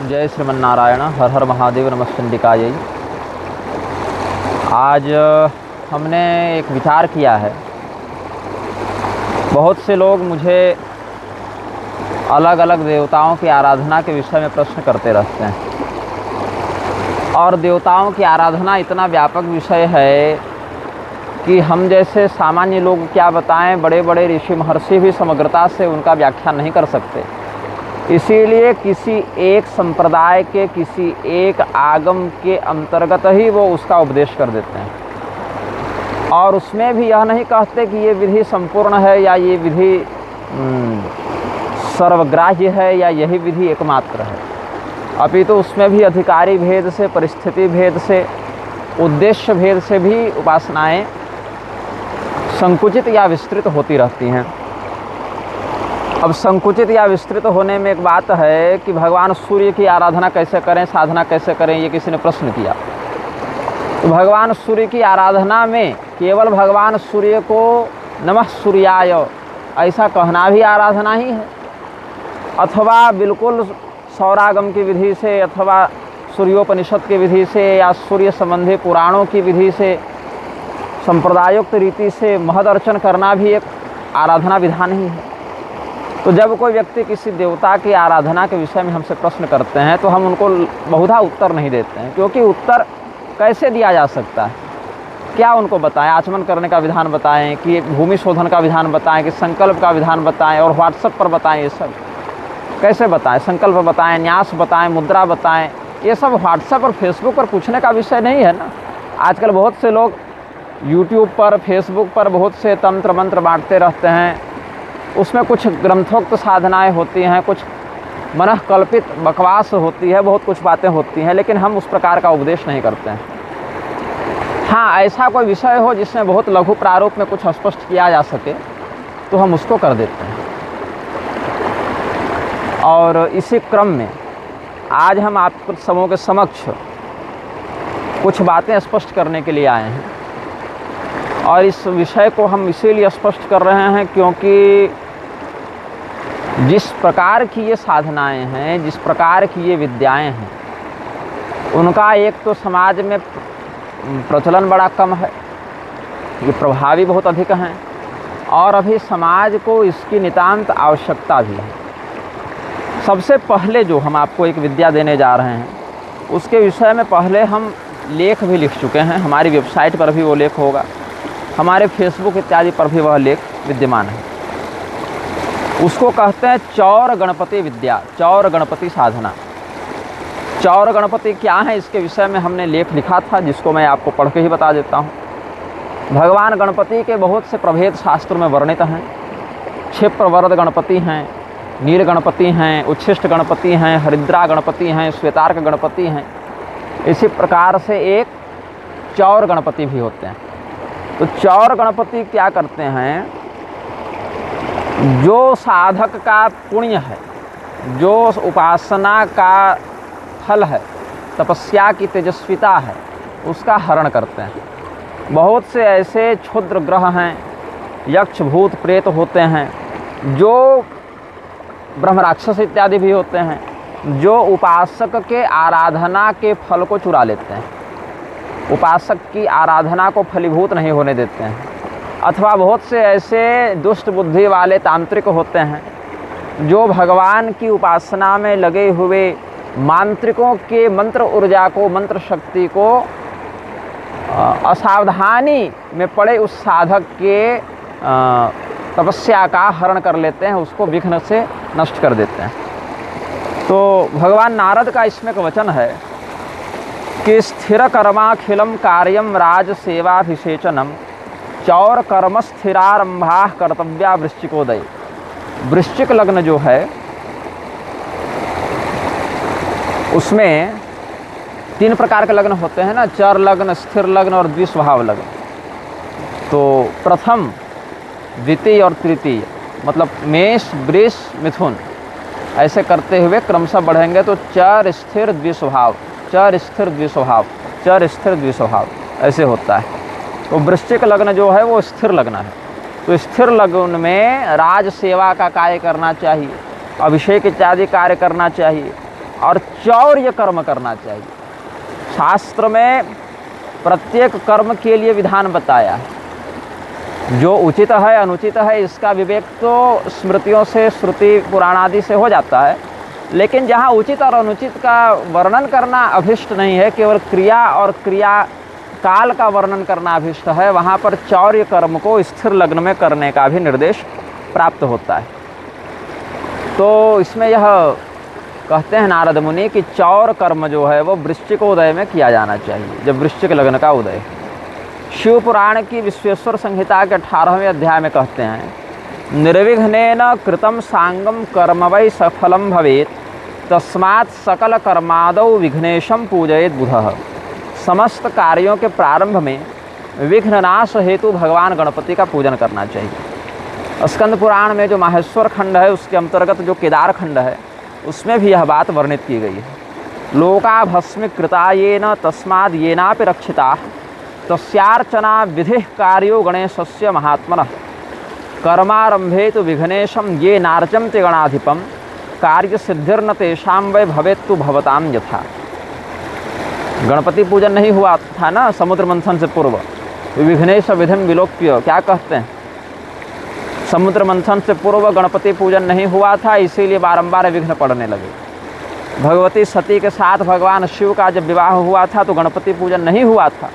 जय श्रीमन्नारायण। हर हर महादेव। नमः चंडिकायै। आज हमने एक विचार किया है। बहुत से लोग मुझे अलग अलग देवताओं की आराधना के विषय में प्रश्न करते रहते हैं, और देवताओं की आराधना इतना व्यापक विषय है कि हम जैसे सामान्य लोग क्या बताएं, बड़े बड़े ऋषि महर्षि भी समग्रता से उनका व्याख्यान नहीं कर सकते। इसीलिए किसी एक संप्रदाय के, किसी एक आगम के अंतर्गत ही वो उसका उपदेश कर देते हैं, और उसमें भी यह नहीं कहते कि ये विधि संपूर्ण है या ये विधि सर्वग्राह्य है या यही विधि एकमात्र है। अपितु तो उसमें भी अधिकारी भेद से, परिस्थिति भेद से, उद्देश्य भेद से भी उपासनाएं संकुचित या विस्तृत होती रहती हैं। अब संकुचित या विस्तृत होने में एक बात है कि भगवान सूर्य की आराधना कैसे करें, साधना कैसे करें, ये किसी ने प्रश्न किया। तो भगवान सूर्य की आराधना में केवल भगवान सूर्य को नमः सूर्याय ऐसा कहना भी आराधना ही है, अथवा बिल्कुल सौरागम की विधि से, अथवा सूर्योपनिषद की विधि से, या सूर्य संबंधी पुराणों की विधि से, संप्रदायोक्त रीति से महदर्चन करना भी एक आराधना विधान ही है। तो जब कोई व्यक्ति किसी देवता की आराधना के विषय में हमसे प्रश्न करते हैं तो हम उनको बहुधा उत्तर नहीं देते हैं, क्योंकि उत्तर कैसे दिया जा सकता है, क्या उनको बताएं, आचमन करने का विधान बताएं, कि भूमि शोधन का विधान बताएं, कि संकल्प का विधान बताएं, और व्हाट्सएप पर बताएं। ये सब कैसे बताएं? संकल्प बताएं, न्यास बताएं, मुद्रा बताएं। ये सब व्हाट्सएप और फेसबुक पर पूछने का विषय नहीं है ना। आजकल बहुत से लोग यूट्यूब पर, फेसबुक पर बहुत से तंत्र मंत्र बांटते रहते हैं। उसमें कुछ ग्रंथोक्त साधनाएं होती हैं, कुछ मनः कल्पित बकवास होती है, बहुत कुछ बातें होती हैं, लेकिन हम उस प्रकार का उपदेश नहीं करते हैं। हाँ, ऐसा कोई विषय हो जिसमें बहुत लघु प्रारूप में कुछ स्पष्ट किया जा सके तो हम उसको कर देते हैं। और इसी क्रम में आज हम आप सबों के समक्ष कुछ बातें स्पष्ट करने के लिए आए हैं, और इस विषय को हम इसीलिए स्पष्ट कर रहे हैं क्योंकि जिस प्रकार की ये साधनाएं हैं, जिस प्रकार की ये विद्याएं हैं, उनका एक तो समाज में प्रचलन बड़ा कम है, ये प्रभावी बहुत अधिक हैं, और अभी समाज को इसकी नितांत आवश्यकता भी है। सबसे पहले जो हम आपको एक विद्या देने जा रहे हैं, उसके विषय में पहले हम लेख भी लिख चुके हैं। हमारी वेबसाइट पर भी वो लेख होगा, हमारे फेसबुक इत्यादि पर भी वह लेख विद्यमान है। उसको कहते हैं चौर गणपति विद्या, चौर गणपति साधना। चौर गणपति क्या है, इसके विषय में हमने लेख लिखा था, जिसको मैं आपको पढ़ के ही बता देता हूँ। भगवान गणपति के बहुत से प्रभेद शास्त्र में वर्णित हैं। क्षिप्र वरद गणपति हैं, नील गणपति हैं, उच्छिष्ट गणपति हैं, हरिद्रा गणपति हैं, श्वेतार्क गणपति हैं। इसी प्रकार से एक चौर गणपति भी होते हैं। तो चौर गणपति क्या करते हैं, जो साधक का पुण्य है, जो उपासना का फल है, तपस्या की तेजस्विता है, उसका हरण करते हैं। बहुत से ऐसे क्षुद्र ग्रह हैं, यक्ष भूत प्रेत होते हैं, जो ब्रह्म राक्षस इत्यादि भी होते हैं, जो उपासक के आराधना के फल को चुरा लेते हैं, उपासक की आराधना को फलीभूत नहीं होने देते हैं। अथवा बहुत से ऐसे दुष्ट बुद्धि वाले तांत्रिक होते हैं, जो भगवान की उपासना में लगे हुए मांत्रिकों के मंत्र ऊर्जा को, मंत्र शक्ति को असावधानी में पड़े उस साधक के तपस्या का हरण कर लेते हैं, उसको विघ्न से नष्ट कर देते हैं। तो भगवान नारद का इसमें एक वचन है कि स्थिर कर्माखिलम कार्यम राज सेवाभिषेचनम चौर कर्म स्थिरारंभा कर्तव्या वृश्चिकोदय। वृश्चिक लग्न जो है उसमें 3 प्रकार के लग्न होते हैं ना, चर लग्न, स्थिर लग्न और द्विस्वभाव लग्न। तो प्रथम, द्वितीय और तृतीय, मतलब मेष, वृष, मिथुन, ऐसे करते हुए क्रमशः बढ़ेंगे तो चर स्थिर द्विस्वभाव, चर स्थिर द्विस्वभाव, चर स्थिर द्विस्वभाव ऐसे होता है। तो वृश्चिक लग्न जो है वो स्थिर लग्न है। तो स्थिर लग्न में राज सेवा का कार्य करना चाहिए, अभिषेक इत्यादि कार्य करना चाहिए, और चौर्य कर्म करना चाहिए। शास्त्र में प्रत्येक कर्म के लिए विधान बताया है। जो उचित है अनुचित है इसका विवेक तो स्मृतियों से, श्रुति पुराण आदि से हो जाता है, लेकिन जहाँ उचित और अनुचित का वर्णन करना अभिष्ट नहीं है, केवल क्रिया और क्रिया काल का वर्णन करना अभिष्ट है, वहाँ पर चौर्य कर्म को स्थिर लग्न में करने का भी निर्देश प्राप्त होता है। तो इसमें यह कहते हैं नारद मुनि कि चौर कर्म जो है वो वृश्चिक उदय में किया जाना चाहिए, जब वृश्चिक लग्न का उदय। शिव पुराण की विश्वेश्वर संहिता के 18वें अध्याय में कहते हैं, निर्विघ्नेन कृतं सांगम कर्म वै सफलम भवेत् तस्मात् सकल कर्मादौ विघ्नेशम पूजयेत् बुधः। समस्त कार्यों के प्रारंभ में विघ्न नाश हेतु भगवान गणपति का पूजन करना चाहिए। स्कंद पुराण में जो माहेश्वर खंड है उसके अंतर्गत जो केदार खंड है उसमें भी यह बात वर्णित की गई है। लोका भस्मीकृता येन तस्माद् येनापि रक्षिताः तस्यार्चना विधिः कार्यो गणेशस्य महात्मनः कर्मारंभे तो विघ्नेशम ये नार्चन्ते गणाधिपम कार्य सिद्धिर्न तेषां वै भवेत्तु भवतां यथा। गणपति पूजन नहीं हुआ था ना समुद्र मंथन से पूर्व, विघ्नेश विधिम विलोक्य, क्या कहते हैं, समुद्र मंथन से पूर्व गणपति पूजन नहीं हुआ था, इसीलिए बारंबार विघ्न पड़ने लगे। भगवती सती के साथ भगवान शिव का जब विवाह हुआ था तो गणपति पूजन नहीं हुआ था,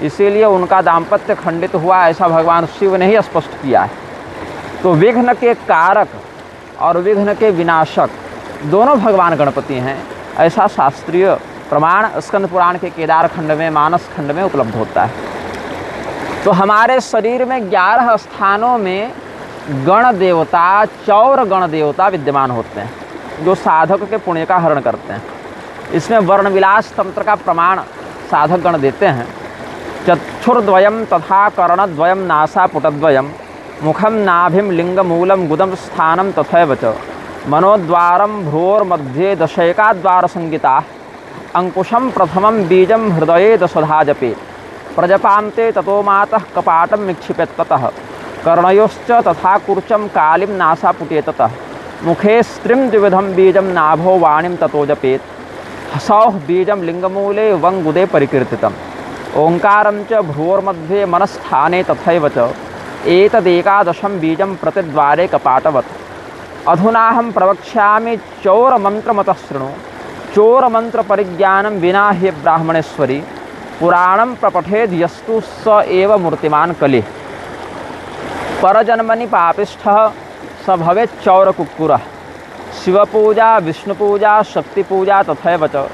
इसीलिए उनका दाम्पत्य खंडित हुआ, ऐसा भगवान शिव ने ही स्पष्ट किया है। तो विघ्न के कारक और विघ्न के विनाशक दोनों भगवान गणपति हैं, ऐसा शास्त्रीय प्रमाण स्कंद पुराण के केदार खंड में, मानस खंड में उपलब्ध होता है। तो हमारे शरीर में 11 स्थानों में गण देवता, चौर गण देवता विद्यमान होते हैं जो साधक के पुण्य का हरण करते हैं। इसमें वर्णविलास तंत्र का प्रमाण साधक गण देते हैं। चक्षुर्द्वयम तथा कर्णद्वयम नासापुटद्वयम मुखम नाभिम लिंगमूलम गुदम स्थानम तथैव च मनोद्वारम भ्रोर्मध्ये दशैकाद्वार संगीता अंकुशम प्रथमम बीजम हृदये दशधा जपे प्रजपान्ते ततो मातः कपाटम निक्षिपेत् ततः कर्णयोश्च तथा कुर्चम कालिम नासापुटे ततः मुखे स्त्रिम द्विविधम बीजम नाभो वाणीम ततो जपेत् हसौः बीजम लिंगमूले वंगुदे परिकीर्तितम् ओंकारं च भ्रोर्मध्ये मनस्थाने तथैव च एतदेकादशं बीजं प्रतिद्वारे कपाटवत्। अधुनाहं प्रवक्ष्यामि चौरमन्त्रमतः शृणु चोरमंत्र परिज्ञानं विना हि ब्राह्मणेश्वरी पुराणं प्रपठेद् यस्तु स एव मूर्तिमान कलिः परजन्मनि पापिष्ठः स भवेत् चौरकुक्कुरः। शिवपूजा विष्णुपूजा शक्तिपूजा तथैव च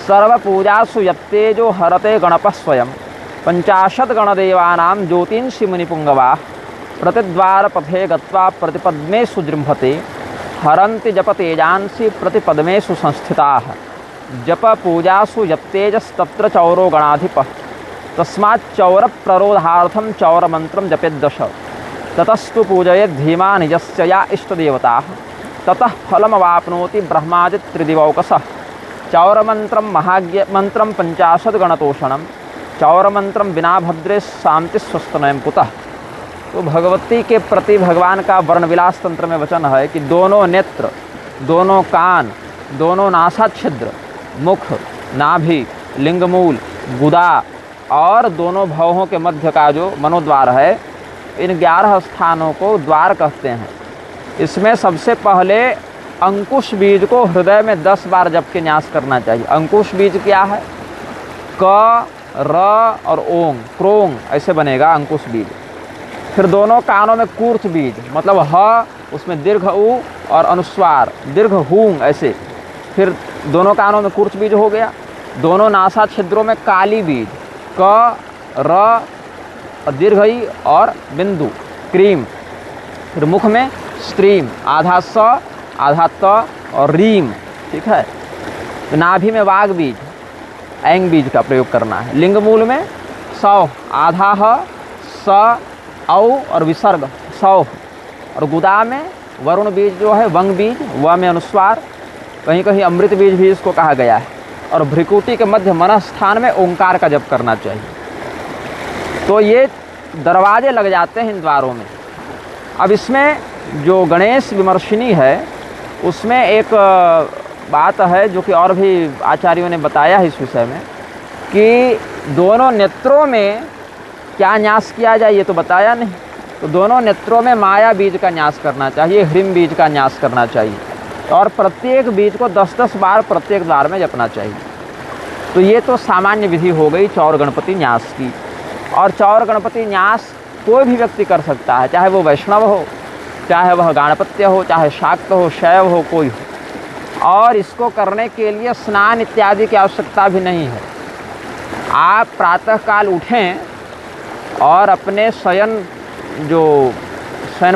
सर्वपूजासु यत्तेजो हरते गणपः स्वयं 50 गणदेवानां ज्योतिंषि मुनिपुंगवाः प्रतिद्वारपथे गत्वा प्रतिपद्मेषु जृम्भते हरन्ति जपतेजांसि प्रतिपद्मेषु संस्थिताः जपपूजासु यत्तेजस्तत्र चौरो गणाधिपः तस्मात् चौरप्ररोधार्थं चौरमन्त्रं जपेद्दश ततस्तु पूजयेत् धीमा निजस्य या इष्टदेवताः ततः फलमवाप्नोति ब्रह्मादित्रिदिवौकसः। चौरमन्त्रं महाज्ञमन्त्रं 50 गणतोषणं चौरमंत्रम बिना भद्रे शांति स्वस्तनयम कुतः। तो भगवती के प्रति भगवान का वर्णविलास तंत्र में वचन है कि दोनों नेत्र, दोनों कान, दोनों नासाच्छिद्र, मुख, नाभि, लिंगमूल, गुदा और दोनों भवों के मध्य का जो मनोद्वार है, इन 11 स्थानों को द्वार कहते हैं। इसमें सबसे पहले अंकुश बीज को हृदय में 10 बार जप के न्यास करना चाहिए। अंकुश बीज क्या है? क, र और ओंग, क्रोंग ऐसे बनेगा अंकुश बीज। फिर दोनों कानों में कूर्च बीज, मतलब ह, उसमें दीर्घ उ और अनुस्वार दीर्घ हूंग ऐसे। फिर दोनों कानों में कूर्च बीज हो गया। दोनों नासा छिद्रों में काली बीज, क, र और दीर्घ ई और बिंदु क्रीम। फिर मुख में स्त्रीम, आधा स आधा त और रीम, ठीक है। तो नाभि में वाग बीज, ऐंग बीज का प्रयोग करना है। लिंग मूल में सौ, आधा ह, स, औ और विसर्ग सौ। और गुदा में वरुण बीज जो है वंग बीज, व में अनुस्वार, कहीं कहीं अमृत बीज भी इसको कहा गया है। और भ्रिकुटी के मध्य मन स्थान में ओंकार का जप करना चाहिए। तो ये दरवाजे लग जाते हैं इन द्वारों में। अब इसमें जो गणेश विमर्शिनी है उसमें एक बात है जो कि और भी आचार्यों ने बताया है इस विषय में, कि दोनों नेत्रों में क्या न्यास किया जाए ये तो बताया नहीं। तो दोनों नेत्रों में माया बीज का न्यास करना चाहिए, ह्रीम बीज का न्यास करना चाहिए, और प्रत्येक बीज को 10-10 बार प्रत्येक द्वार में जपना चाहिए। तो ये तो सामान्य विधि हो गई चौर गणपति न्यास की। और चौर गणपति न्यास कोई भी व्यक्ति कर सकता है, चाहे वो वैष्णव हो, चाहे वह गाणपत्य हो, चाहे शाक्त हो, शैव हो, कोई हो। और इसको करने के लिए स्नान इत्यादि की आवश्यकता भी नहीं है। आप प्रातःकाल उठें और अपने शयन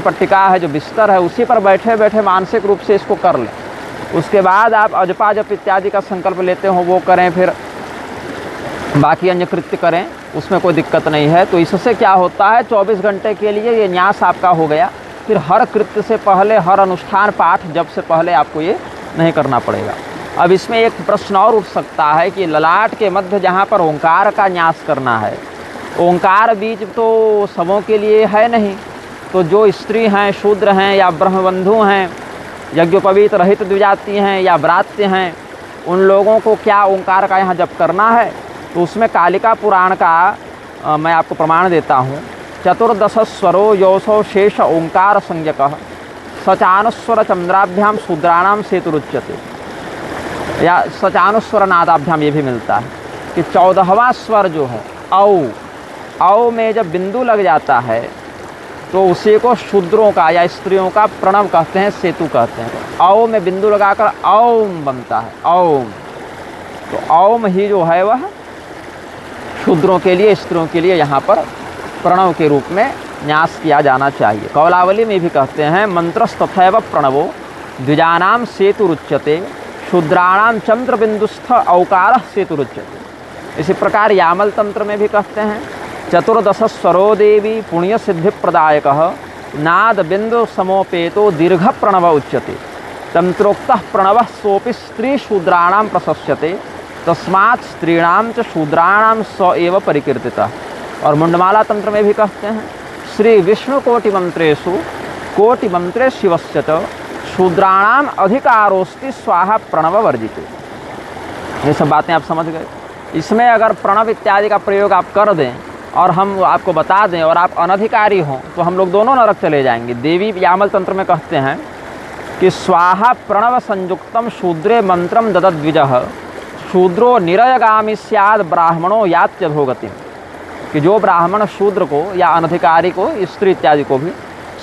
पट्टिका है, जो बिस्तर है, उसी पर बैठे बैठे मानसिक रूप से इसको कर लें। उसके बाद आप अजपा जप इत्यादि का संकल्प लेते हो वो करें, फिर बाकी अन्य कृत्य करें, उसमें कोई दिक्कत नहीं है। तो इससे क्या होता है, 24 घंटे के लिए ये न्यास आपका हो गया। फिर हर कृत्य से पहले, हर अनुष्ठान पाठ जब से पहले आपको ये नहीं करना पड़ेगा। अब इसमें एक प्रश्न और उठ सकता है कि ललाट के मध्य जहाँ पर ओंकार का न्यास करना है, ओंकार बीज तो सबों के लिए है नहीं। तो जो स्त्री हैं, शूद्र हैं, या ब्रह्मबंधु हैं, यज्ञोपवीत रहित द्विजाति हैं, या व्रात्य हैं, उन लोगों को क्या ओंकार का यहाँ जप करना है? तो उसमें कालिका पुराण का मैं आपको प्रमाण देता हूँ। 14 स्वरो योसो शेष ओंकार संज्ञकः सचानुस्वर चंद्राभ्याम शूद्राणाम सेतुरुच्यते, या सचानुस्वर नादाभ्याम ये भी मिलता है कि 14वां स्वर जो है औ में जब बिंदु लग जाता है तो उसी को शूद्रों का या स्त्रियों का प्रणव कहते हैं, सेतु कहते हैं। औ में बिंदु लगाकर औम बनता है, औम। तो औम ही जो है वह शूद्रों के लिए, स्त्रियों के लिए यहाँ पर प्रणव के रूप में न्यास किया जाना चाहिए। कौलावली में भी कहते हैं मंत्रस्तथैव प्रणवो द्विजानाम सेतुरुच्यते शूद्राणाम चंद्रबिंदुस्थ औकार सेतुरुच्यते। इसी प्रकार यामल तंत्र में भी कहते हैं 14 स्वरो देवी पुण्य सिद्धि प्रदायक नाद बिंदु समोपेतो दीर्घ प्रणव उच्यते तंत्रोक्त प्रणव सोपि स्त्री शूद्राणाम प्रशस्यते तस्मात् स्त्रीणाम च शूद्राणाम स एव परिकीर्तितः। और मुंडमाला तंत्र में भी कहते हैं श्री विष्णु कोटि मंत्रेषु कोटि मंत्रे शिवस्य च शूद्राणाम अधिकारोस्ति स्वाहा प्रणव वर्जिते। ये सब बातें आप समझ गए। इसमें अगर प्रणव इत्यादि का प्रयोग आप कर दें और हम आपको बता दें और आप अनधिकारी हों तो हम लोग दोनों नरक चले जाएंगे। देवी यामल तंत्र में कहते हैं कि स्वाहा प्रणव संयुक्तम शूद्रे मंत्रम ददद्विजः शूद्रो निरयगामी स्याद ब्राह्मणों यात्यधोगति। कि जो ब्राह्मण शूद्र को या अनधिकारी को, स्त्री इत्यादि को भी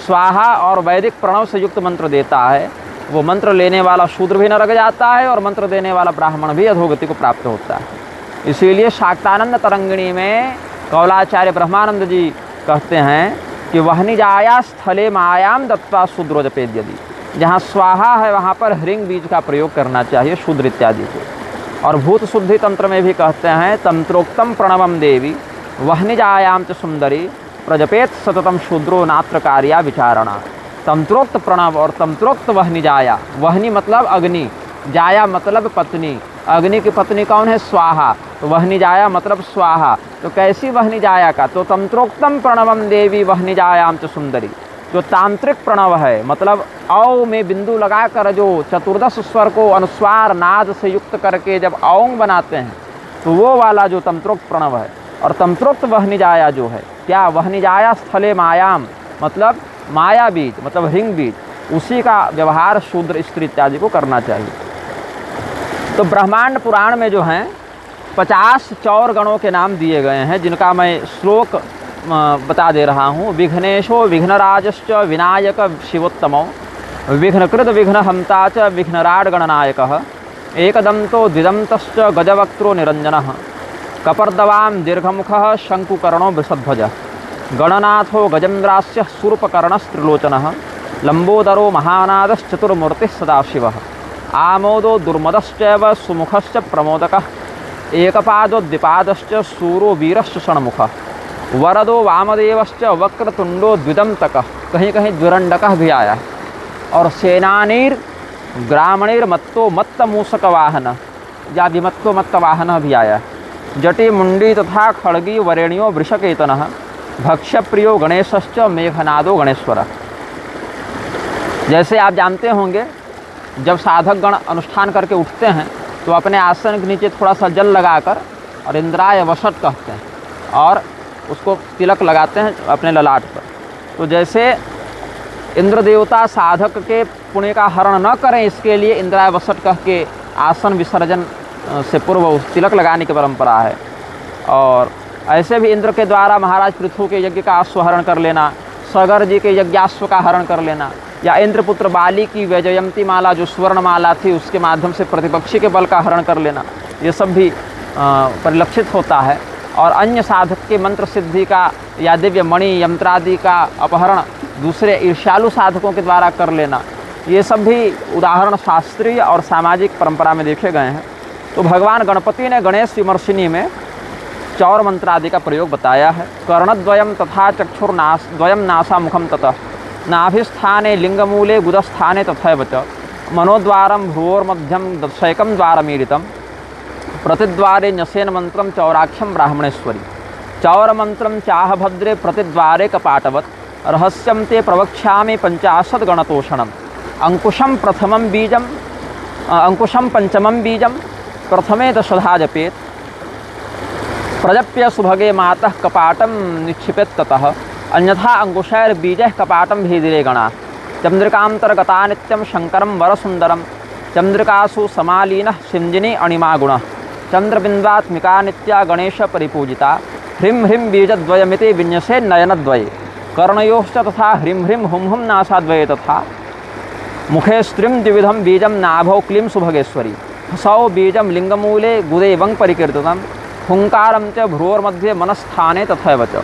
स्वाहा और वैदिक प्रणव से युक्त मंत्र देता है, वो मंत्र लेने वाला शूद्र भी नरक जाता है और मंत्र देने वाला ब्राह्मण भी अधोगति को प्राप्त होता है। इसीलिए शाक्तानंद तरंगिणी में कौलाचार्य ब्रह्मानंद जी कहते हैं कि वहनि जाया स्थले मायाम दत्वा शूद्रो जपेद यदि। जहाँ स्वाहा है वहाँ पर ह्रीं बीज का प्रयोग करना चाहिए शूद्र इत्यादि को। और भूत शुद्धि तंत्र में भी कहते हैं तंत्रोक्तम प्रणवम देवी वहनि जायाम च सुंदरी प्रजपेत सततम शूद्रो नात्र कार्या विचारणा। तंत्रोक्त प्रणव और तंत्रोक्त वहनि जाया, वहनि मतलब अग्नि, जाया मतलब पत्नी। अग्नि की पत्नी कौन है? स्वाहा। तो वहनि जाया मतलब स्वाहा। तो कैसी वहनि जाया का? तो तंत्रोक्तम प्रणवम देवी वहनि जायाम च सुंदरी। जो तांत्रिक प्रणव है, मतलब औ में बिंदु लगाकर जो 14 स्वर को अनुस्वार नाद से युक्त करके जब औंग बनाते हैं, तो वो वाला जो तंत्रोक्त प्रणव है। और तंत्रोक्त वहनि जाया जो है, क्या? वहनि जाया स्थले मायाम मतलब माया बीज, मतलब ह्रीं बीज, उसी का व्यवहार शूद्र स्त्री इत्यादि को करना चाहिए। तो ब्रह्मांड पुराण में जो हैं 50 चौर गणों के नाम दिए गए हैं, जिनका मैं श्लोक बता दे रहा हूँ। विघ्नेशो विघ्नराजश्च विनायक शिवोत्तमो विघ्नकृत विघ्नहंता च विघ्नराड गणनायकः एकदंतो द्विदंतश्च गजवक्त्रो निरंजनः कपर्दवाम दीर्घमुखः शंकुकर्णो वृषध्वजः गणनाथो गजेन्द्रास्य शूर्पकर्णस्त्रिलोचनः लंबोदरो महानादश्चतुर्मूर्तिः सदाशिवः आमोदो दुर्मदश्चैव सुमुखश्च प्रमोदकः एकपादो द्विपादश्च शूरो वीरश्च षण्मुखः वरदो वामदेवश्च वक्रतुंडो द्विदंतकः। कहीं कहीं द्विरंडकः भी आया है। और सेनानीर ग्रामणीर मत्तो मत्त मूषक वाहन या विमत्तो मत्त वाहन भी आया है। जटी मुंडी तथा खड़गी वरेण्यो वृषकेतनः भक्ष्यप्रियो गणेशश्च मेघनादो गणेश्वरः। जैसे आप जानते होंगे जब साधक गण अनुष्ठान करके उठते हैं तो अपने आसन के नीचे थोड़ा सा जल लगाकर और इंद्राय वसट कहते हैं और उसको तिलक लगाते हैं अपने ललाट पर। तो जैसे इंद्र देवता साधक के पुण्य का हरण न करें, इसके लिए इंद्राय वसट कह के आसन विसर्जन से पूर्व तिलक लगाने की परंपरा है। और ऐसे भी इंद्र के द्वारा महाराज पृथु के यज्ञ का अश्वहरण कर लेना, सगर जी के यज्ञाश्व का हरण कर लेना, या इंद्रपुत्र बाली की वैजयंती माला जो स्वर्ण माला थी उसके माध्यम से प्रतिपक्षी के बल का हरण कर लेना, ये सब भी परिलक्षित होता है। और अन्य साधक के मंत्र सिद्धि का या दिव्य मणि यंत्रादि का अपहरण दूसरे ईर्ष्यालु साधकों के द्वारा कर लेना, ये सब भी उदाहरण शास्त्रीय और सामाजिक परंपरा में देखे गए हैं। तो भगवान गणपति ने गणेश विमर्शिनी में चौर मंत्र आदि का प्रयोग बताया है। कर्णद्वयम तथा चक्षुर्नाश द्वयम नासा मुखम ततः नाभिस्थाने लिंगमूले गुदस्थाने तथैव च मनोद्वारम भ्रुवोर्मध्यम दशैकम द्वारमीलितम प्रतिद्वारे न्यसेन मंत्रम चौराक्षम ब्राह्मणेश्वरी चौर मंत्रम चाह भद्रे प्रतिद्वारे कपाटवत् रहस्यम ते प्रवक्ष्यामि पंचाशद गणतोषणम अंकुशम प्रथमम बीजम अंकुशम पंचमम बीजम प्रथमे दशधा जपेत प्रजप्य सुभगे मातः कपाटम निक्षिपेत ततः अन्यथा अंकुशैर बीजः कपाटम भेदिरे गणा चंद्रिकांतर्गता नित्यम शंकरम वरसुंदरम चंद्रिकासु समालीनः सिंजिनी अणिमा गुणः चंद्रबिंदात्मिका नित्या गणेश परिपूजिता ह्रीं ह्रीं बीजद्वयमिति विन्यसे नयनद्वये कर्णयोश्च तथा ह्रीं ह्रीं हुं हुं नासाद्वये तथा मुखे स्त्रीं द्विविधं बीजं नाभौ क्लीं सुभगेश्वरी सौ बीजं लिंगमूले गुदे वं परिकीर्तितं हुंकारं च भ्रुवोर्मध्ये मनस्थाने तथैव च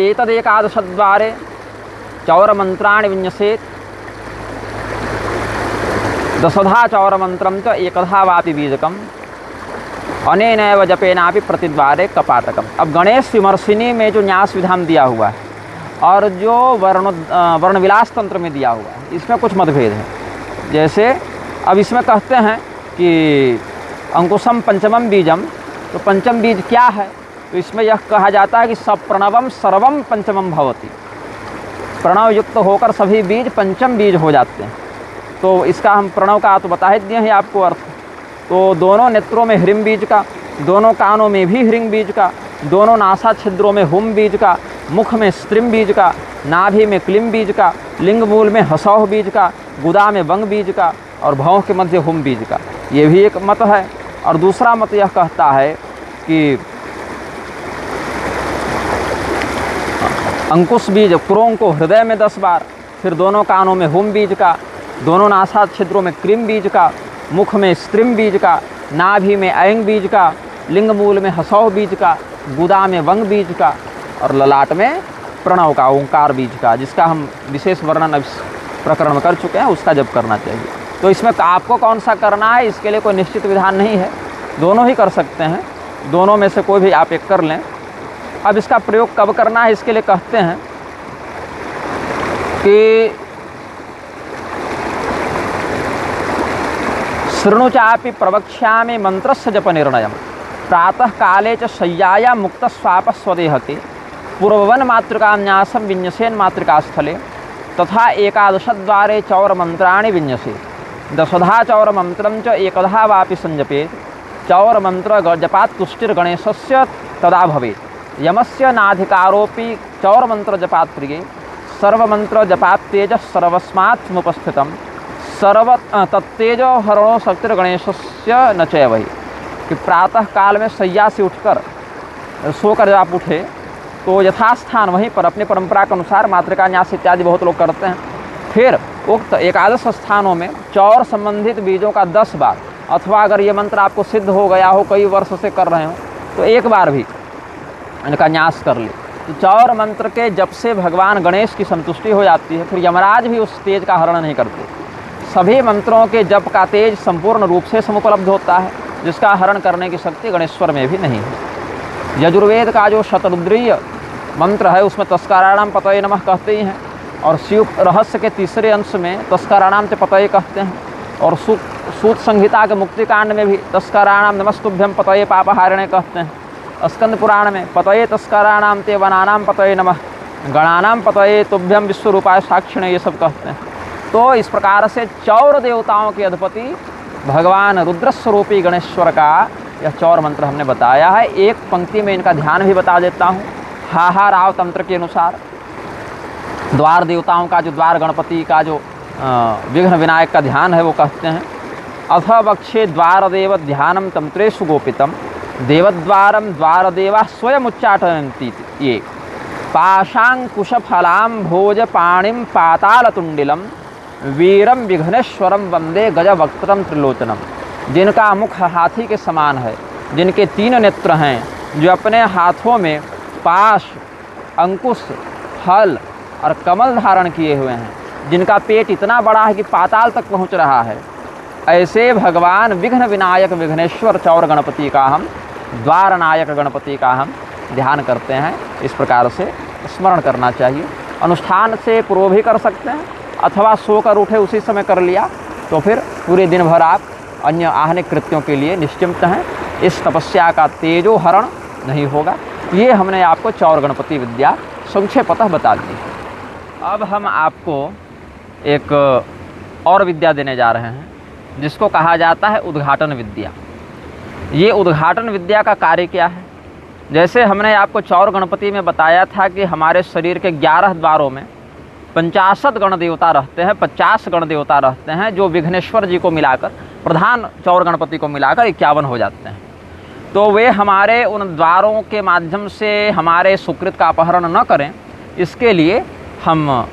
एतदेकादशद्वारे चौरमन्त्राणि विन्यसेत् दशधा चौरमन्त्रं च एकधा वापि बीजकम् अनेनैव जपेनापि प्रतिद्वारे कपाटकम। अब गणेश विमर्शिनी में जो न्यास विधान दिया हुआ है और जो वर्णविलास तंत्र में दिया हुआ है, इसमें कुछ मतभेद है। जैसे अब इसमें कहते हैं कि अंकुशम पंचमम बीजम, तो पंचम बीज क्या है? तो इसमें यह कहा जाता है कि सप्रणवम सर्वम पंचमम भवति, प्रणव युक्त होकर सभी बीज पंचम बीज हो जाते हैं। तो इसका हम प्रणव का तो बता ही दिए हैं आपको अर्थ। तो दोनों नेत्रों में ह्रीं बीज का, दोनों कानों में भी ह्रीं बीज का, दोनों नासा छिद्रों में हुम बीज का, मुख में स्त्रीम बीज का, नाभि में क्लीम बीज का, लिंग मूल में हसौह बीज का, गुदा में वंग बीज का और भौं के मध्य हुम बीज का, ये भी एक मत है। और दूसरा मत यह कहता है कि अंकुश बीज क्रोंग को हृदय में 10 बार, फिर दोनों कानों में हुम बीज का, दोनों नासा छिद्रों में क्रीम बीज का, मुख में स्त्रीम बीज का, नाभि में ऐंग बीज का, लिंग मूल में हसौह बीज का, गुदा में वंग बीज का और ललाट में प्रणव का ओंकार बीज का, जिसका हम विशेष वर्णन प्रकरण में कर चुके हैं, उसका जप करना चाहिए। तो इसमें आपको कौन सा करना है, इसके लिए कोई निश्चित विधान नहीं है, दोनों ही कर सकते हैं, दोनों में से कोई भी आप एक कर लें। अब इसका प्रयोग कब करना है, इसके लिए कहते हैं कि शृणु चापि प्रवक्ष्यामि मंत्रस्य जप निर्णयम् प्रातः काले च शय्यायां मुक्त स्वाप स्वदेहते पूर्ववन मातृकान्यासं विन्यसेन मातृकास्थले तथा एकादशद्वारे चौरमन्त्राणि विन्यसेत् दशधा चौरमन्त्रं च एकधा वापि संजपेत् चौरमन्त्र जपात् तुष्टिर्गणेशस्य तदा भवेत् यमस्य नाधिकारोऽपि चौरमन्त्रजपात् प्रिये सर्वमन्त्र जपात् तेजः सर्वस्मात् समुपस्थितं सर्व तत्तेजो हरणो शक्तिर्गणेशस्य न चय वही, कि प्रातः काल में शैया से उठकर सोकर जब आप उठे तो यथास्थान वहीं पर अपनी परंपरा के अनुसार मातृका न्यास इत्यादि बहुत लोग करते हैं। फिर उक्त एकादश स्थानों में चौर संबंधित बीजों का 10 बार, अथवा अगर ये मंत्र आपको सिद्ध हो गया हो, कई वर्ष से कर रहे हो, तो एक बार भी इनका न्यास कर ले। तो चौर मंत्र के जप से भगवान गणेश की संतुष्टि हो जाती है, फिर यमराज भी उस तेज का हरण नहीं करते। सभी मंत्रों के जप का तेज संपूर्ण रूप से समुपलब्ध होता है, जिसका हरण करने की शक्ति गणेश्वर में भी नहीं है। यजुर्वेद का जो शतरुद्रीय मंत्र है उसमें तस्काराणाम पतये नमः कहते ही हैं, और शिव रहस्य के तीसरे अंश में तस्काराणाम च पतये कहते हैं, और सूत संहिता के मुक्ति कांड में भी तस्काराणाम नमस्तुभ्यम पतये पापहारिणे कहते हैं। स्कंद पुराण में पतये तस्काराणाम ते वनानाम पतये नमः गणानाम पतये तुभ्यम विश्वरूपाय साक्षिणे, ये सब कहते हैं। तो इस प्रकार से चौर देवताओं के अधिपति भगवान रुद्र स्वरूपी गणेश्वर का यह चौर मंत्र हमने बताया है। एक पंक्ति में इनका ध्यान भी बता देता हूँ। हाहा राव तंत्र के अनुसार द्वार देवताओं का जो द्वार गणपति का जो विघ्न विनायक का ध्यान है वो कहते हैं, अथ वक्षे द्वारदेव ध्यानम तंत्रेषु गोपितम देवद्वारम द्वारदेवा स्वयं उच्चाटयन्ति ये पाशांकुशफलां भोज पाणिम पातालतुंडिलम वीरम विघ्नेश्वरम वंदे गजवक्त्रम त्रिलोचनम। जिनका मुख हाथी के समान है, जिनके 3 नेत्र हैं, जो अपने हाथों में पाश, अंकुश, फल और कमल धारण किए हुए हैं, जिनका पेट इतना बड़ा है कि पाताल तक पहुंच रहा है, ऐसे भगवान विघ्न विनायक विघ्नेश्वर चौर गणपति का हम, द्वार नायक गणपति का हम ध्यान करते हैं। इस प्रकार से स्मरण करना चाहिए। अनुष्ठान से पूर्व भी कर सकते हैं अथवा सोकर उठे उसी समय कर लिया तो फिर पूरे दिन भर आप अन्य आहनिक कृत्यों के लिए निश्चिंत हैं। इस तपस्या का तेजोहरण नहीं होगा। ये हमने आपको चौर गणपति विद्या संक्षेपतः बता दी। अब हम आपको एक और विद्या देने जा रहे हैं जिसको कहा जाता है उद्घाटन विद्या। ये उद्घाटन विद्या का कार्य क्या है? जैसे हमने आपको चौर गणपति में बताया था कि हमारे शरीर के 11 द्वारों में 50 गण देवता रहते हैं, 50 गण देवता रहते हैं, जो विघ्नेश्वर जी को मिलाकर, प्रधान चौर गणपति को मिलाकर 51 हो जाते हैं। तो वे हमारे उन द्वारों के माध्यम से हमारे सुकृत का अपहरण न करें, इसके लिए हम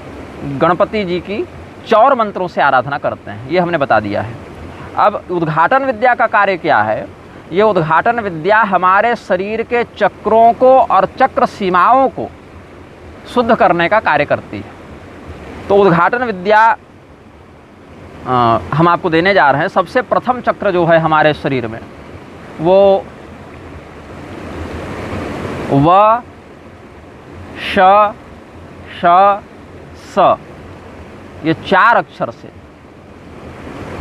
गणपति जी की चौर मंत्रों से आराधना करते हैं। ये हमने बता दिया है। अब उद्घाटन विद्या का कार्य क्या है? ये उद्घाटन विद्या हमारे शरीर के चक्रों को और चक्र सीमाओं को शुद्ध करने का कार्य करती है। तो उद्घाटन विद्या हम आपको देने जा रहे हैं। सबसे प्रथम चक्र जो है हमारे शरीर में वो व श श स, ये 4 अक्षर से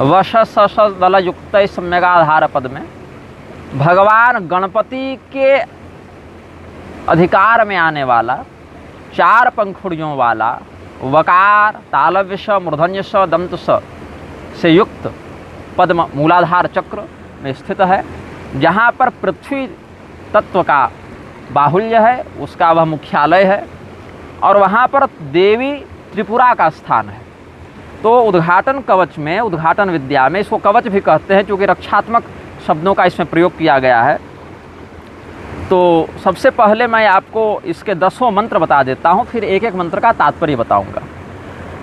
वश स दल युक्त सम्यगाधार पद में भगवान गणपति के अधिकार में आने वाला 4 पंखुड़ियों वाला वकार, तालव्य स, मूर्धन्य स, दंत स से युक्त पद्म मूलाधार चक्र में स्थित है। जहाँ पर पृथ्वी तत्व का बाहुल्य है, उसका वह मुख्यालय है, और वहाँ पर देवी त्रिपुरा का स्थान है। तो उद्घाटन कवच में, उद्घाटन विद्या में, इसको कवच भी कहते हैं क्योंकि रक्षात्मक शब्दों का इसमें प्रयोग किया गया है। तो सबसे पहले मैं आपको इसके 10 मंत्र बता देता हूँ, फिर एक एक मंत्र का तात्पर्य बताऊँगा।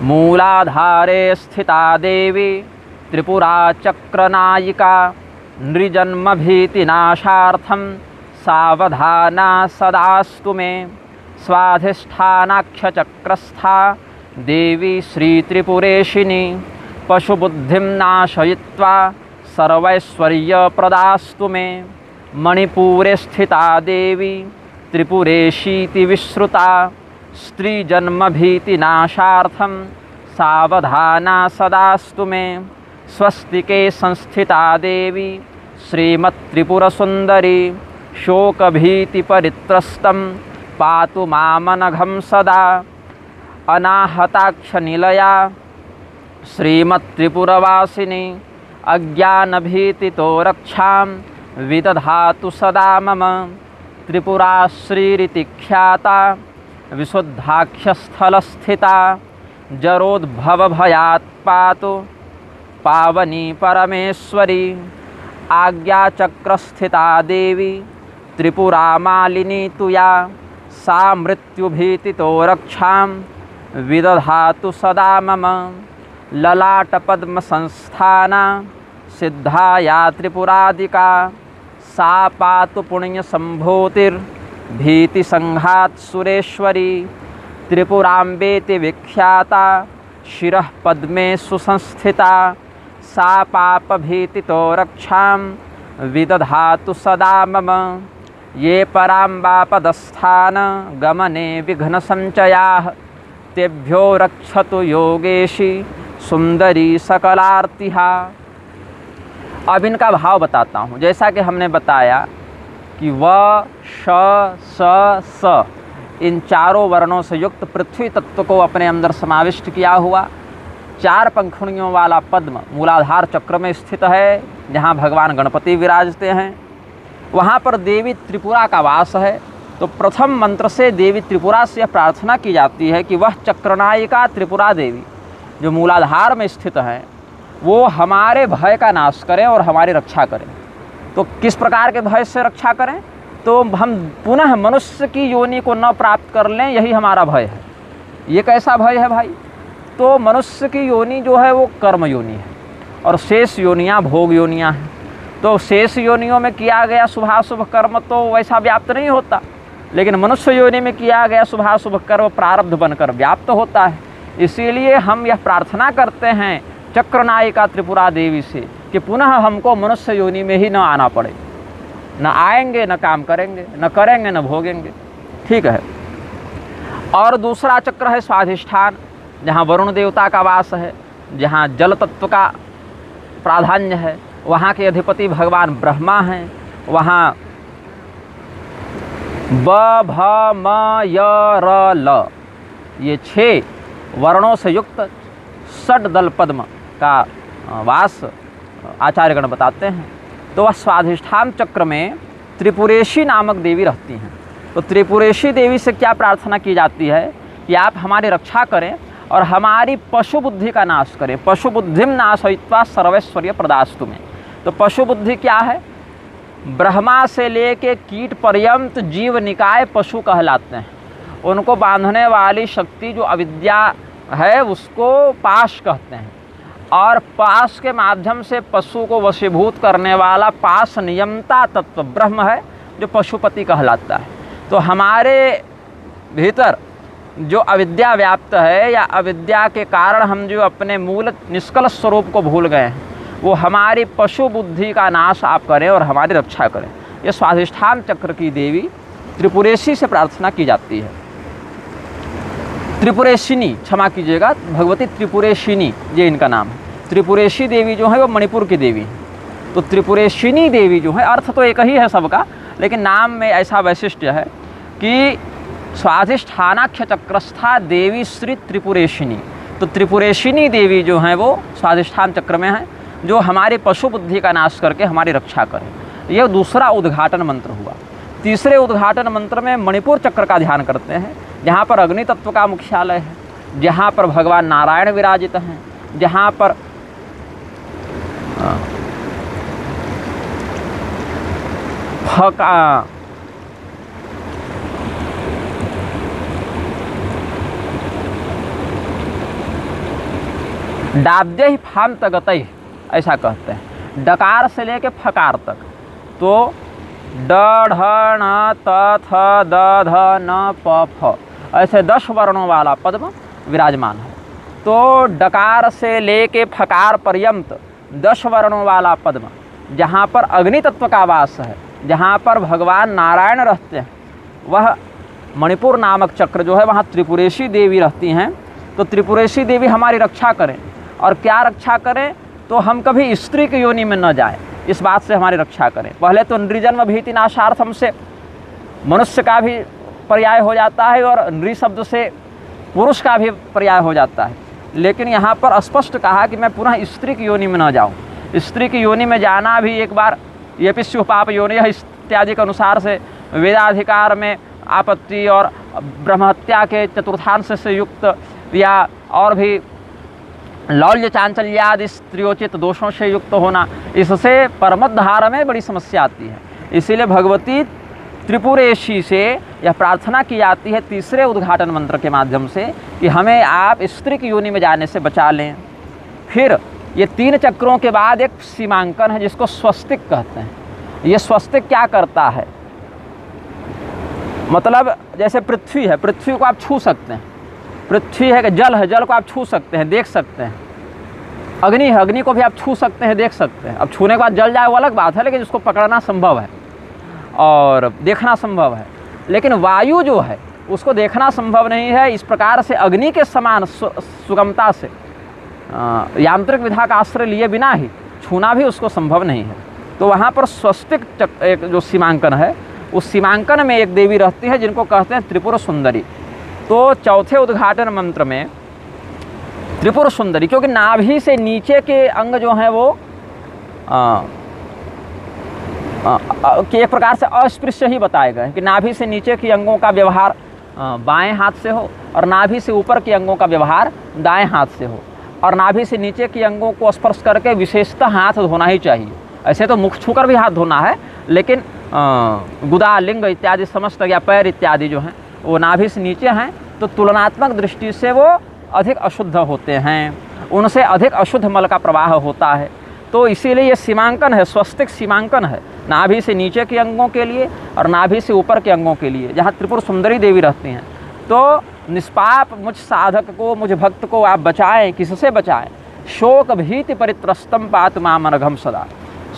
मूलाधारे स्थिता देवी त्रिपुरा चक्रनायिका नृजन्म भीतिनाशार्थम सावधाना सदास्तु मे स्वाधिष्ठानाक्ष चक्रस्था देवी श्री त्रिपुरेशिनी पशुबुद्धिं नाशयित्वा सर्वैश्वर्य प्रदास्तु मे मणिपुरे स्थिता देवी त्रिपुरेशीति विश्रुता स्त्रीजन्म भीतिनाशार्थं सावधाना सदास्तु मे स्वस्तिके संस्थिता देवी श्रीमत्त्रिपुरसुन्दरी शोकभीतिपरित्रस्तं पातु मामनघं सदा अनाहताक्षनिलया श्रीमत्त्रिपुरवासिनी अज्ञानभीतितो रक्षां विदधातु सदा मम त्रिपुरा श्रीरिति ख्याता विशुद्धाख्यस्थलस्थिता जरोद्भवभयात् पातु पावनी परमेश्वरी आज्ञाचक्रस्थिता देवी त्रिपुरा मालिनी तुया सा मृत्युभीतितो रक्षां विदधातु सदा मम ललाटपद्मसंस्थाना सिद्धा या त्रिपुरादिका सा पातु पुण्यसम्भूतिर्भीतिसंघात् सुरेश्वरी त्रिपुराम्बेति विख्याता शिरः पद्मे सुसंस्थिता सा पापभीतितो रक्षां विदधातु सदा मम ये पराम्बापदस्थान गमने विघ्नसञ्चयाः तेभ्यो रक्षतु योगेशी सुंदरी सकलार्तिहा। अब इनका भाव बताता हूँ। जैसा कि हमने बताया कि व श स स इन चारों वर्णों से युक्त पृथ्वी तत्व को अपने अंदर समाविष्ट किया हुआ 4 पंखुड़ियों वाला पद्म मूलाधार चक्र में स्थित है, जहाँ भगवान गणपति विराजते हैं। वहाँ पर देवी त्रिपुरा का वास है। तो प्रथम मंत्र से देवी त्रिपुरा से प्रार्थना की जाती है कि वह चक्रनायिका त्रिपुरा देवी जो मूलाधार में स्थित है वो हमारे भय का नाश करें और हमारी रक्षा करें। तो किस प्रकार के भय से रक्षा करें? तो हम पुनः मनुष्य की योनि को न प्राप्त कर लें, यही हमारा भय है। ये कैसा भय है भाई? तो मनुष्य की योनि जो है वो कर्म योनि है और शेष योनियाँ भोग योनियाँ हैं। तो शेष योनियों में किया गया शुभाशुभ कर्म तो वैसा व्याप्त नहीं होता, लेकिन मनुष्य योनि में किया गया शुभाशुभ कर्म प्रारब्ध बनकर व्याप्त होता है। इसीलिए हम यह प्रार्थना करते हैं चक्रनायिका त्रिपुरा देवी से कि पुनः हमको मनुष्य योनि में ही न आना पड़े, न आएंगे न काम करेंगे, न करेंगे न भोगेंगे। ठीक है। और दूसरा चक्र है स्वाधिष्ठान, जहाँ वरुण देवता का वास है, जहाँ जल तत्व का प्राधान्य है। वहाँ के अधिपति भगवान ब्रह्मा हैं। वहाँ ब भ म य र ल ये 6 वर्णों से युक्त षड दल पद्म का वास आचार्यगण बताते हैं। तो वह स्वाधिष्ठान चक्र में त्रिपुरेशी नामक देवी रहती हैं। तो त्रिपुरेशी देवी से क्या प्रार्थना की जाती है कि आप हमारी रक्षा करें और हमारी पशु बुद्धि का नाश करें। पशु बुद्धिम नाशयित्वा सर्वैश्वर्य प्रदास्तु में। तो पशु बुद्धि क्या है? ब्रह्मा से लेके कीट पर्यंत जीव निकाय पशु कहलाते हैं। उनको बांधने वाली शक्ति जो अविद्या है उसको पाश कहते हैं, और पाश के माध्यम से पशु को वशीभूत करने वाला पाश नियमता तत्व ब्रह्म है जो पशुपति कहलाता है। तो हमारे भीतर जो अविद्या व्याप्त है या अविद्या के कारण हम जो अपने मूल निष्कल स्वरूप को भूल गए हैं, वो हमारी पशु बुद्धि का नाश आप करें और हमारी रक्षा करें। ये स्वाधिष्ठान चक्र की देवी त्रिपुरेशी से प्रार्थना की जाती है। त्रिपुरेशिनी, क्षमा कीजिएगा, भगवती त्रिपुरेशिनी ये इनका नाम है। त्रिपुरेशी देवी जो है वो मणिपुर की देवी है। तो त्रिपुरेशिनी देवी जो है, अर्थ तो एक ही है सबका, लेकिन नाम में ऐसा वैशिष्ट्य है कि स्वाधिष्ठानाख्य चक्रस्था देवी श्री त्रिपुरेशिनी। तो त्रिपुरेशिनी देवी जो है वो स्वाधिष्ठान चक्र में है, जो हमारी पशु बुद्धि का नाश करके हमारी रक्षा करें। यह दूसरा उद्घाटन मंत्र हुआ। तीसरे उद्घाटन मंत्र में मणिपुर चक्र का ध्यान करते हैं, जहाँ पर अग्नि तत्व का मुख्यालय है, जहाँ पर भगवान नारायण विराजित हैं, जहाँ पर डाब्दे फांत गतई ऐसा कहते हैं, डकार से लेके फकार तक। तो ड ढ ण त थ द ध न प फ ऐसे 10 वर्णों वाला पद्म विराजमान है। तो डकार से लेके फकार पर्यंत 10 वर्णों वाला पद्म, जहाँ पर अग्नि तत्व का वास है, जहाँ पर भगवान नारायण रहते हैं, वह मणिपुर नामक चक्र जो है वहाँ त्रिपुरेशी देवी रहती हैं। तो त्रिपुरेशी देवी हमारी रक्षा करें। और क्या रक्षा करें? तो हम कभी स्त्री की योनि में न जाएं, इस बात से हमारी रक्षा करें। पहले तो नृजन्म भीति नाशार्थम से मनुष्य का भी पर्याय हो जाता है और नृ शब्द से पुरुष का भी पर्याय हो जाता है, लेकिन यहाँ पर स्पष्ट कहा कि मैं पुनः स्त्री की योनि में न जाऊँ। स्त्री की योनि में जाना भी एक बार ये पिस्यु पाप योनि इत्यादि के अनुसार से वेदाधिकार में आपत्ति और ब्रह्महत्या के चतुर्थांश से युक्त या और भी लौल्य चांचल्यादि स्त्रियोचित दोषों से युक्त होना, इससे परमद्धार में बड़ी समस्या आती है। इसीलिए भगवती त्रिपुरेशी से यह प्रार्थना की जाती है तीसरे उद्घाटन मंत्र के माध्यम से कि हमें आप स्त्री की योनि में जाने से बचा लें। फिर ये 3 चक्रों के बाद एक सीमांकन है जिसको स्वस्तिक कहते हैं। ये स्वस्तिक क्या करता है? मतलब जैसे पृथ्वी है, पृथ्वी को आप छू सकते हैं। पृथ्वी है कि जल है, जल को आप छू सकते हैं, देख सकते हैं। अग्नि है, अग्नि को भी आप छू सकते हैं, देख सकते हैं। अब छूने के बाद जल जाए वो अलग बात है, लेकिन उसको पकड़ना संभव है और देखना संभव है। लेकिन वायु जो है उसको देखना संभव नहीं है। इस प्रकार से अग्नि के समान सुगमता से यांत्रिक विधा का आश्रय लिए बिना ही छूना भी उसको संभव नहीं है। तो वहाँ पर स्वस्तिक एक जो सीमांकन है उस सीमांकन में एक देवी रहती है जिनको कहते हैं त्रिपुर सुंदरी। तो चौथे उद्घाटन मंत्र में त्रिपुर सुंदरी, क्योंकि नाभि से नीचे के अंग जो हैं वो कि एक प्रकार से अस्पृश्य ही बताए गए हैं कि नाभि से नीचे के अंगों का व्यवहार बाएं हाथ से हो और नाभि से ऊपर के अंगों का व्यवहार दाएं हाथ से हो, और नाभि से नीचे के अंगों को स्पर्श करके विशेषतः हाथ धोना ही चाहिए। ऐसे तो मुख छूकर भी हाथ धोना है, लेकिन गुदा, लिंग इत्यादि समस्त या पैर इत्यादि जो हैं वो नाभि से नीचे हैं, तो तुलनात्मक दृष्टि से वो अधिक अशुद्ध होते हैं, उनसे अधिक अशुद्ध मल का प्रवाह होता है। तो इसीलिए ये सीमांकन है, स्वस्तिक सीमांकन है नाभि से नीचे के अंगों के लिए और नाभि से ऊपर के अंगों के लिए, जहाँ त्रिपुर सुंदरी देवी रहती हैं। तो निष्पाप मुझ साधक को, मुझ भक्त को आप बचाएं। किससे बचाएं? शोक भीति परित्रस्तम पात मामनघम सदा।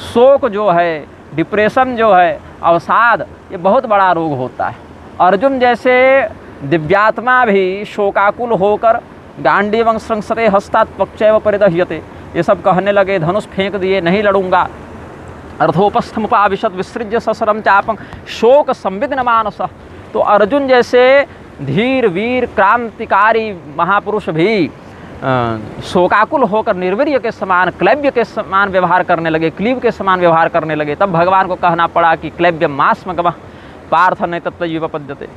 शोक जो है, डिप्रेशन जो है, अवसाद, ये बहुत बड़ा रोग होता है। अर्जुन जैसे दिव्यात्मा भी शोकाकुल होकर गांडीवं संसते हस्तात पक्षैव परिदह्यते, ये सब कहने लगे, धनुष फेंक दिए, नहीं लड़ूंगा। अर्थोपस्थमुपाविशत विसृज्य ससरम चापं शोक संविघ्न मानस। तो अर्जुन जैसे धीर वीर क्रांतिकारी महापुरुष भी शोकाकुल होकर निर्वीर्य के समान, क्लैब्य के समान व्यवहार करने लगे, क्लीब के समान व्यवहार करने लगे। तब भगवान को कहना पड़ा कि क्लैब्य मास्मगमः पार्थ न तत्त्वयुपपद्यते।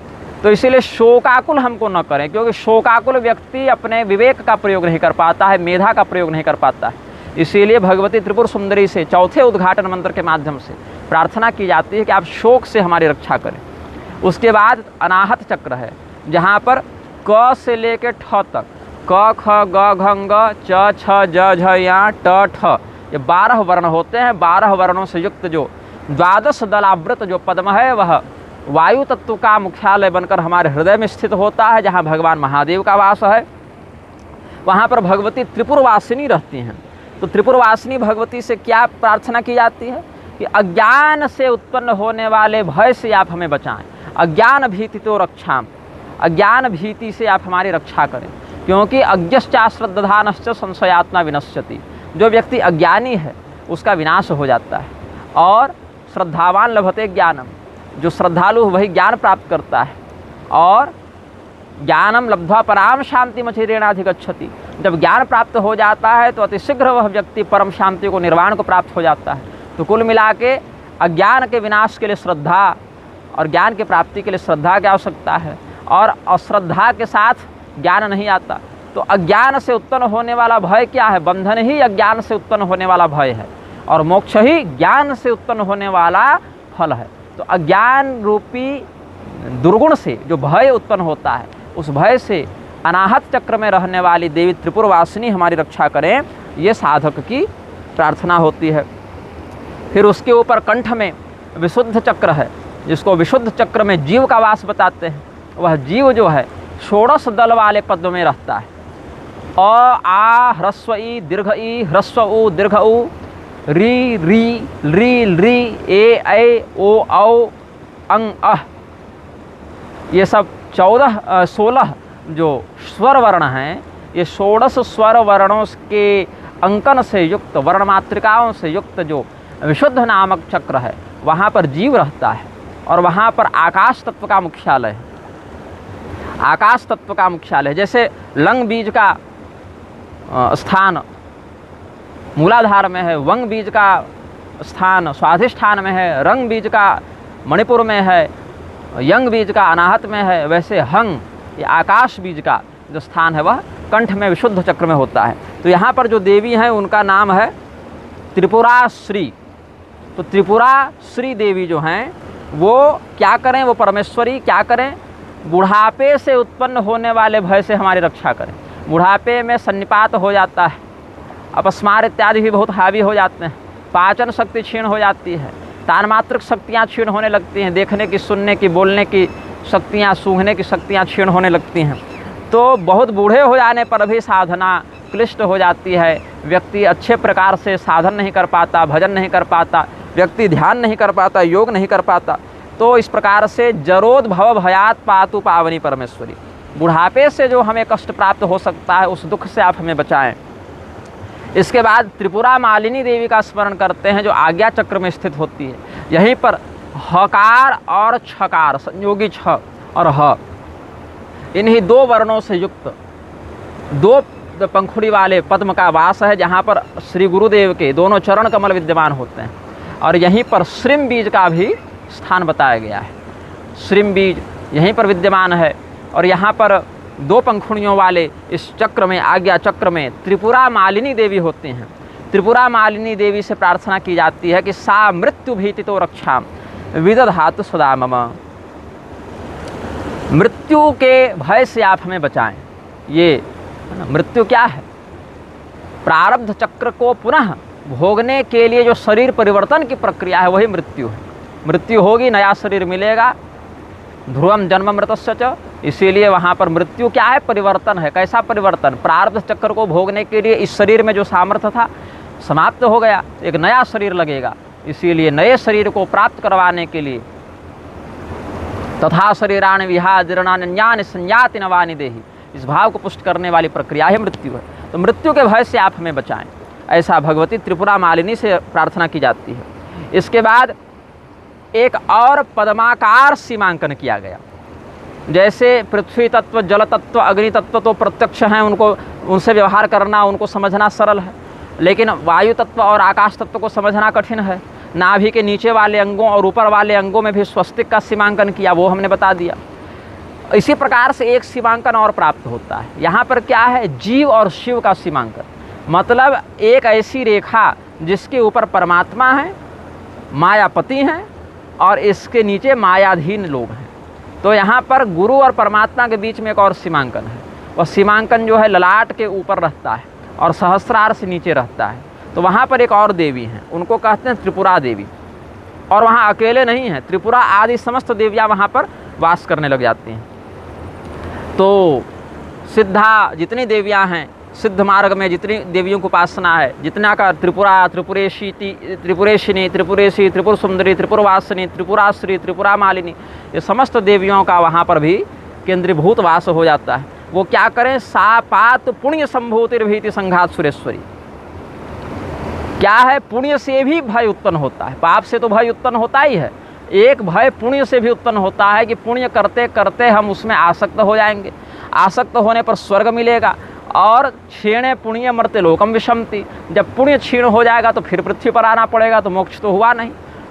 तो इसीलिए शोकाकुल हमको न करें, क्योंकि शोकाकुल व्यक्ति अपने विवेक का प्रयोग नहीं कर पाता है, मेधा का प्रयोग नहीं कर पाता है। इसीलिए भगवती त्रिपुर सुंदरी से चौथे उद्घाटन मंत्र के माध्यम से प्रार्थना की जाती है कि आप शोक से हमारी रक्षा करें। उसके बाद अनाहत चक्र है, जहाँ पर क से लेकर ठ तक, क ख ग घ ङ च छ ज झ या ट ठ, ये 12 वर्ण होते हैं। 12 वर्णों से युक्त जो द्वादश दलावृत जो पद्म है, वह वायु तत्व का मुख्यालय बनकर हमारे हृदय में स्थित होता है, जहाँ भगवान महादेव का वास है। वहाँ पर भगवती त्रिपुरवासिनी रहती हैं। तो त्रिपुरवासिनी भगवती से क्या प्रार्थना की जाती है कि अज्ञान से उत्पन्न होने वाले भय से आप हमें बचाएं। अज्ञान भीति तो रक्षाम, अज्ञान भीति से आप हमारी रक्षा करें, क्योंकि अज्ञश्चा श्रद्धानश्च संशयात्मा विनश्यति। जो व्यक्ति अज्ञानी है उसका विनाश हो जाता है, और श्रद्धावान लभते ज्ञानम, जो श्रद्धालु वही ज्ञान प्राप्त करता है। और ज्ञानम लब्ध्वा पराम शांति मचिरेणाधिगच्छति। जब ज्ञान प्राप्त हो जाता है तो अतिशीघ्र वह व्यक्ति परम शांति को, निर्वाण को प्राप्त हो जाता है। तो कुल मिला के अज्ञान के विनाश के लिए श्रद्धा और ज्ञान की प्राप्ति के लिए श्रद्धा की आवश्यकता है, और अश्रद्धा के साथ ज्ञान नहीं आता। तो अज्ञान से उत्पन्न होने वाला भय क्या है? बंधन ही अज्ञान से उत्पन्न होने वाला भय है, और मोक्ष ही ज्ञान से उत्पन्न होने वाला फल है। तो अज्ञान रूपी दुर्गुण से जो भय उत्पन्न होता है, उस भय से अनाहत चक्र में रहने वाली देवी त्रिपुरवासिनी हमारी रक्षा करें, ये साधक की प्रार्थना होती है। फिर उसके ऊपर कंठ में विशुद्ध चक्र है, जिसको विशुद्ध चक्र में जीव का वास बताते हैं। वह जीव जो है 16 दल वाले पद्म में रहता है। अ आ ह्रस्व ई दीर्घ ई ह्रस्व उ दीर्घ उ, री री री री ए ऐ ओ औ अंग अह, ये सब 16 जो स्वर वर्ण हैं, ये 16 स्वर वर्णों के अंकन से युक्त, वर्ण मातृकाओं से युक्त जो विशुद्ध नामक चक्र है, वहाँ पर जीव रहता है। और वहाँ पर आकाश तत्व का मुख्यालय है। आकाश तत्व का मुख्यालय, जैसे लंग बीज का स्थान मूलाधार में है, वंग बीज का स्थान स्वाधिष्ठान में है, रंग बीज का मणिपुर में है, यंग बीज का अनाहत में है, वैसे हंग, ये आकाश बीज का जो स्थान है वह कंठ में विशुद्ध चक्र में होता है। तो यहाँ पर जो देवी हैं उनका नाम है त्रिपुरा श्री। तो त्रिपुरा श्री देवी जो हैं वो क्या करें? वो परमेश्वरी क्या करें? बुढ़ापे से उत्पन्न होने वाले भय से हमारी रक्षा करें। बुढ़ापे में सन्निपात हो जाता है, अपस्मार इत्यादि भी बहुत हावी हो जाते हैं, पाचन शक्ति क्षीण हो जाती है, तानमात्रिक शक्तियाँ क्षीण होने लगती हैं, देखने की, सुनने की, बोलने की शक्तियाँ, सूंघने की शक्तियाँ क्षीण होने लगती हैं। तो बहुत बूढ़े हो जाने पर भी साधना क्लिष्ट हो जाती है। व्यक्ति अच्छे प्रकार से साधन नहीं कर पाता, भजन नहीं कर पाता, व्यक्ति ध्यान नहीं कर पाता, योग नहीं कर पाता। तो इस प्रकार से जरोद भव भयात पातु पावनी परमेश्वरी, बुढ़ापे से जो हमें कष्ट प्राप्त हो सकता है उस दुख से आप हमें बचाएं। इसके बाद त्रिपुरा मालिनी देवी का स्मरण करते हैं, जो आज्ञा चक्र में स्थित होती है। यहीं पर हकार और छकार, संयोगी छ और ह, इन्हीं दो वर्णों से युक्त दो पंखुड़ी वाले पद्म का वास है, जहाँ पर श्री गुरुदेव के दोनों चरण कमल विद्यमान होते हैं। और यहीं पर श्रीम बीज का भी स्थान बताया गया है। श्रीम बीज यहीं पर विद्यमान है। और यहाँ पर दो पंखुड़ियों वाले इस चक्र में, आज्ञा चक्र में त्रिपुरा मालिनी देवी होती हैं। त्रिपुरा मालिनी देवी से प्रार्थना की जाती है कि सा मृत्यु भीतितो रक्षा विदधातु सदा मम, मृत्यु के भय से आप हमें बचाएं। ये मृत्यु क्या है? प्रारब्ध चक्र को पुनः भोगने के लिए जो शरीर परिवर्तन की प्रक्रिया है वही मृत्यु है। मृत्यु होगी, नया शरीर मिलेगा, ध्रुवम जन्म मृतस्य च, इसीलिए वहाँ पर मृत्यु क्या है? परिवर्तन है। कैसा परिवर्तन? प्रारब्ध चक्र को भोगने के लिए इस शरीर में जो सामर्थ्य था समाप्त हो गया, एक नया शरीर लगेगा। इसीलिए नए शरीर को प्राप्त करवाने के लिए तथा शरीरान विहादिरणान्यान संयाति नवानि देहि, इस भाव को पुष्ट करने वाली प्रक्रिया है मृत्यु है। तो मृत्यु के भय से आप हमें बचाएं, ऐसा भगवती त्रिपुरा मालिनी से प्रार्थना की जाती है। इसके बाद एक और पद्माकार सीमांकन किया गया। जैसे पृथ्वी तत्व, जल तत्व, अग्नि तत्व तो प्रत्यक्ष हैं, उनको उनसे व्यवहार करना, उनको समझना सरल है। लेकिन वायु तत्व और आकाश तत्व को समझना कठिन है। नाभि के नीचे वाले अंगों और ऊपर वाले अंगों में भी स्वस्तिक का सीमांकन किया, वो हमने बता दिया। इसी प्रकार से एक सीमांकन और प्राप्त होता है। यहाँ पर क्या है? जीव और शिव का सीमांकन, मतलब एक ऐसी रेखा जिसके ऊपर परमात्मा है, मायापति हैं, और इसके नीचे मायाधीन लोग हैं। तो यहाँ पर गुरु और परमात्मा के बीच में एक और सीमांकन है। वह सीमांकन जो है ललाट के ऊपर रहता है और सहस्रार से नीचे रहता है। तो वहाँ पर एक और देवी हैं, उनको कहते हैं त्रिपुरा देवी। और वहाँ अकेले नहीं हैं, त्रिपुरा आदि समस्त देवियाँ वहाँ पर वास करने लग जाती हैं। तो सिद्धा जितनी देवियाँ हैं, सिद्ध मार्ग में जितनी देवियों को उपासना है, जितना का त्रिपुरा, त्रिपुरेशिनी, त्रिपुरेशी, त्रिपुर सुंदरी, त्रिपुरवासिनी, त्रिपुराश्री, त्रिपुरा मालिनी, ये समस्त देवियों का वहाँ पर भी केंद्रीभूत वास हो जाता है। वो क्या करें? सापात पुण्य संभूतिर्भीति संघात सुरेश्वरी। क्या है? पुण्य से भी भय उत्पन्न होता है, पाप से तो भय उत्पन्न होता ही है। एक भय पुण्य से भी उत्पन्न होता है कि पुण्य करते करते हम उसमें आसक्त हो जाएंगे, आसक्त होने पर स्वर्ग मिलेगा। और क्षीणे पुण्य मर्त्य लोकम विषमति, जब पुण्य क्षीण हो जाएगा तो फिर पृथ्वी पर आना पड़ेगा, तो मोक्ष तो हुआ नहीं।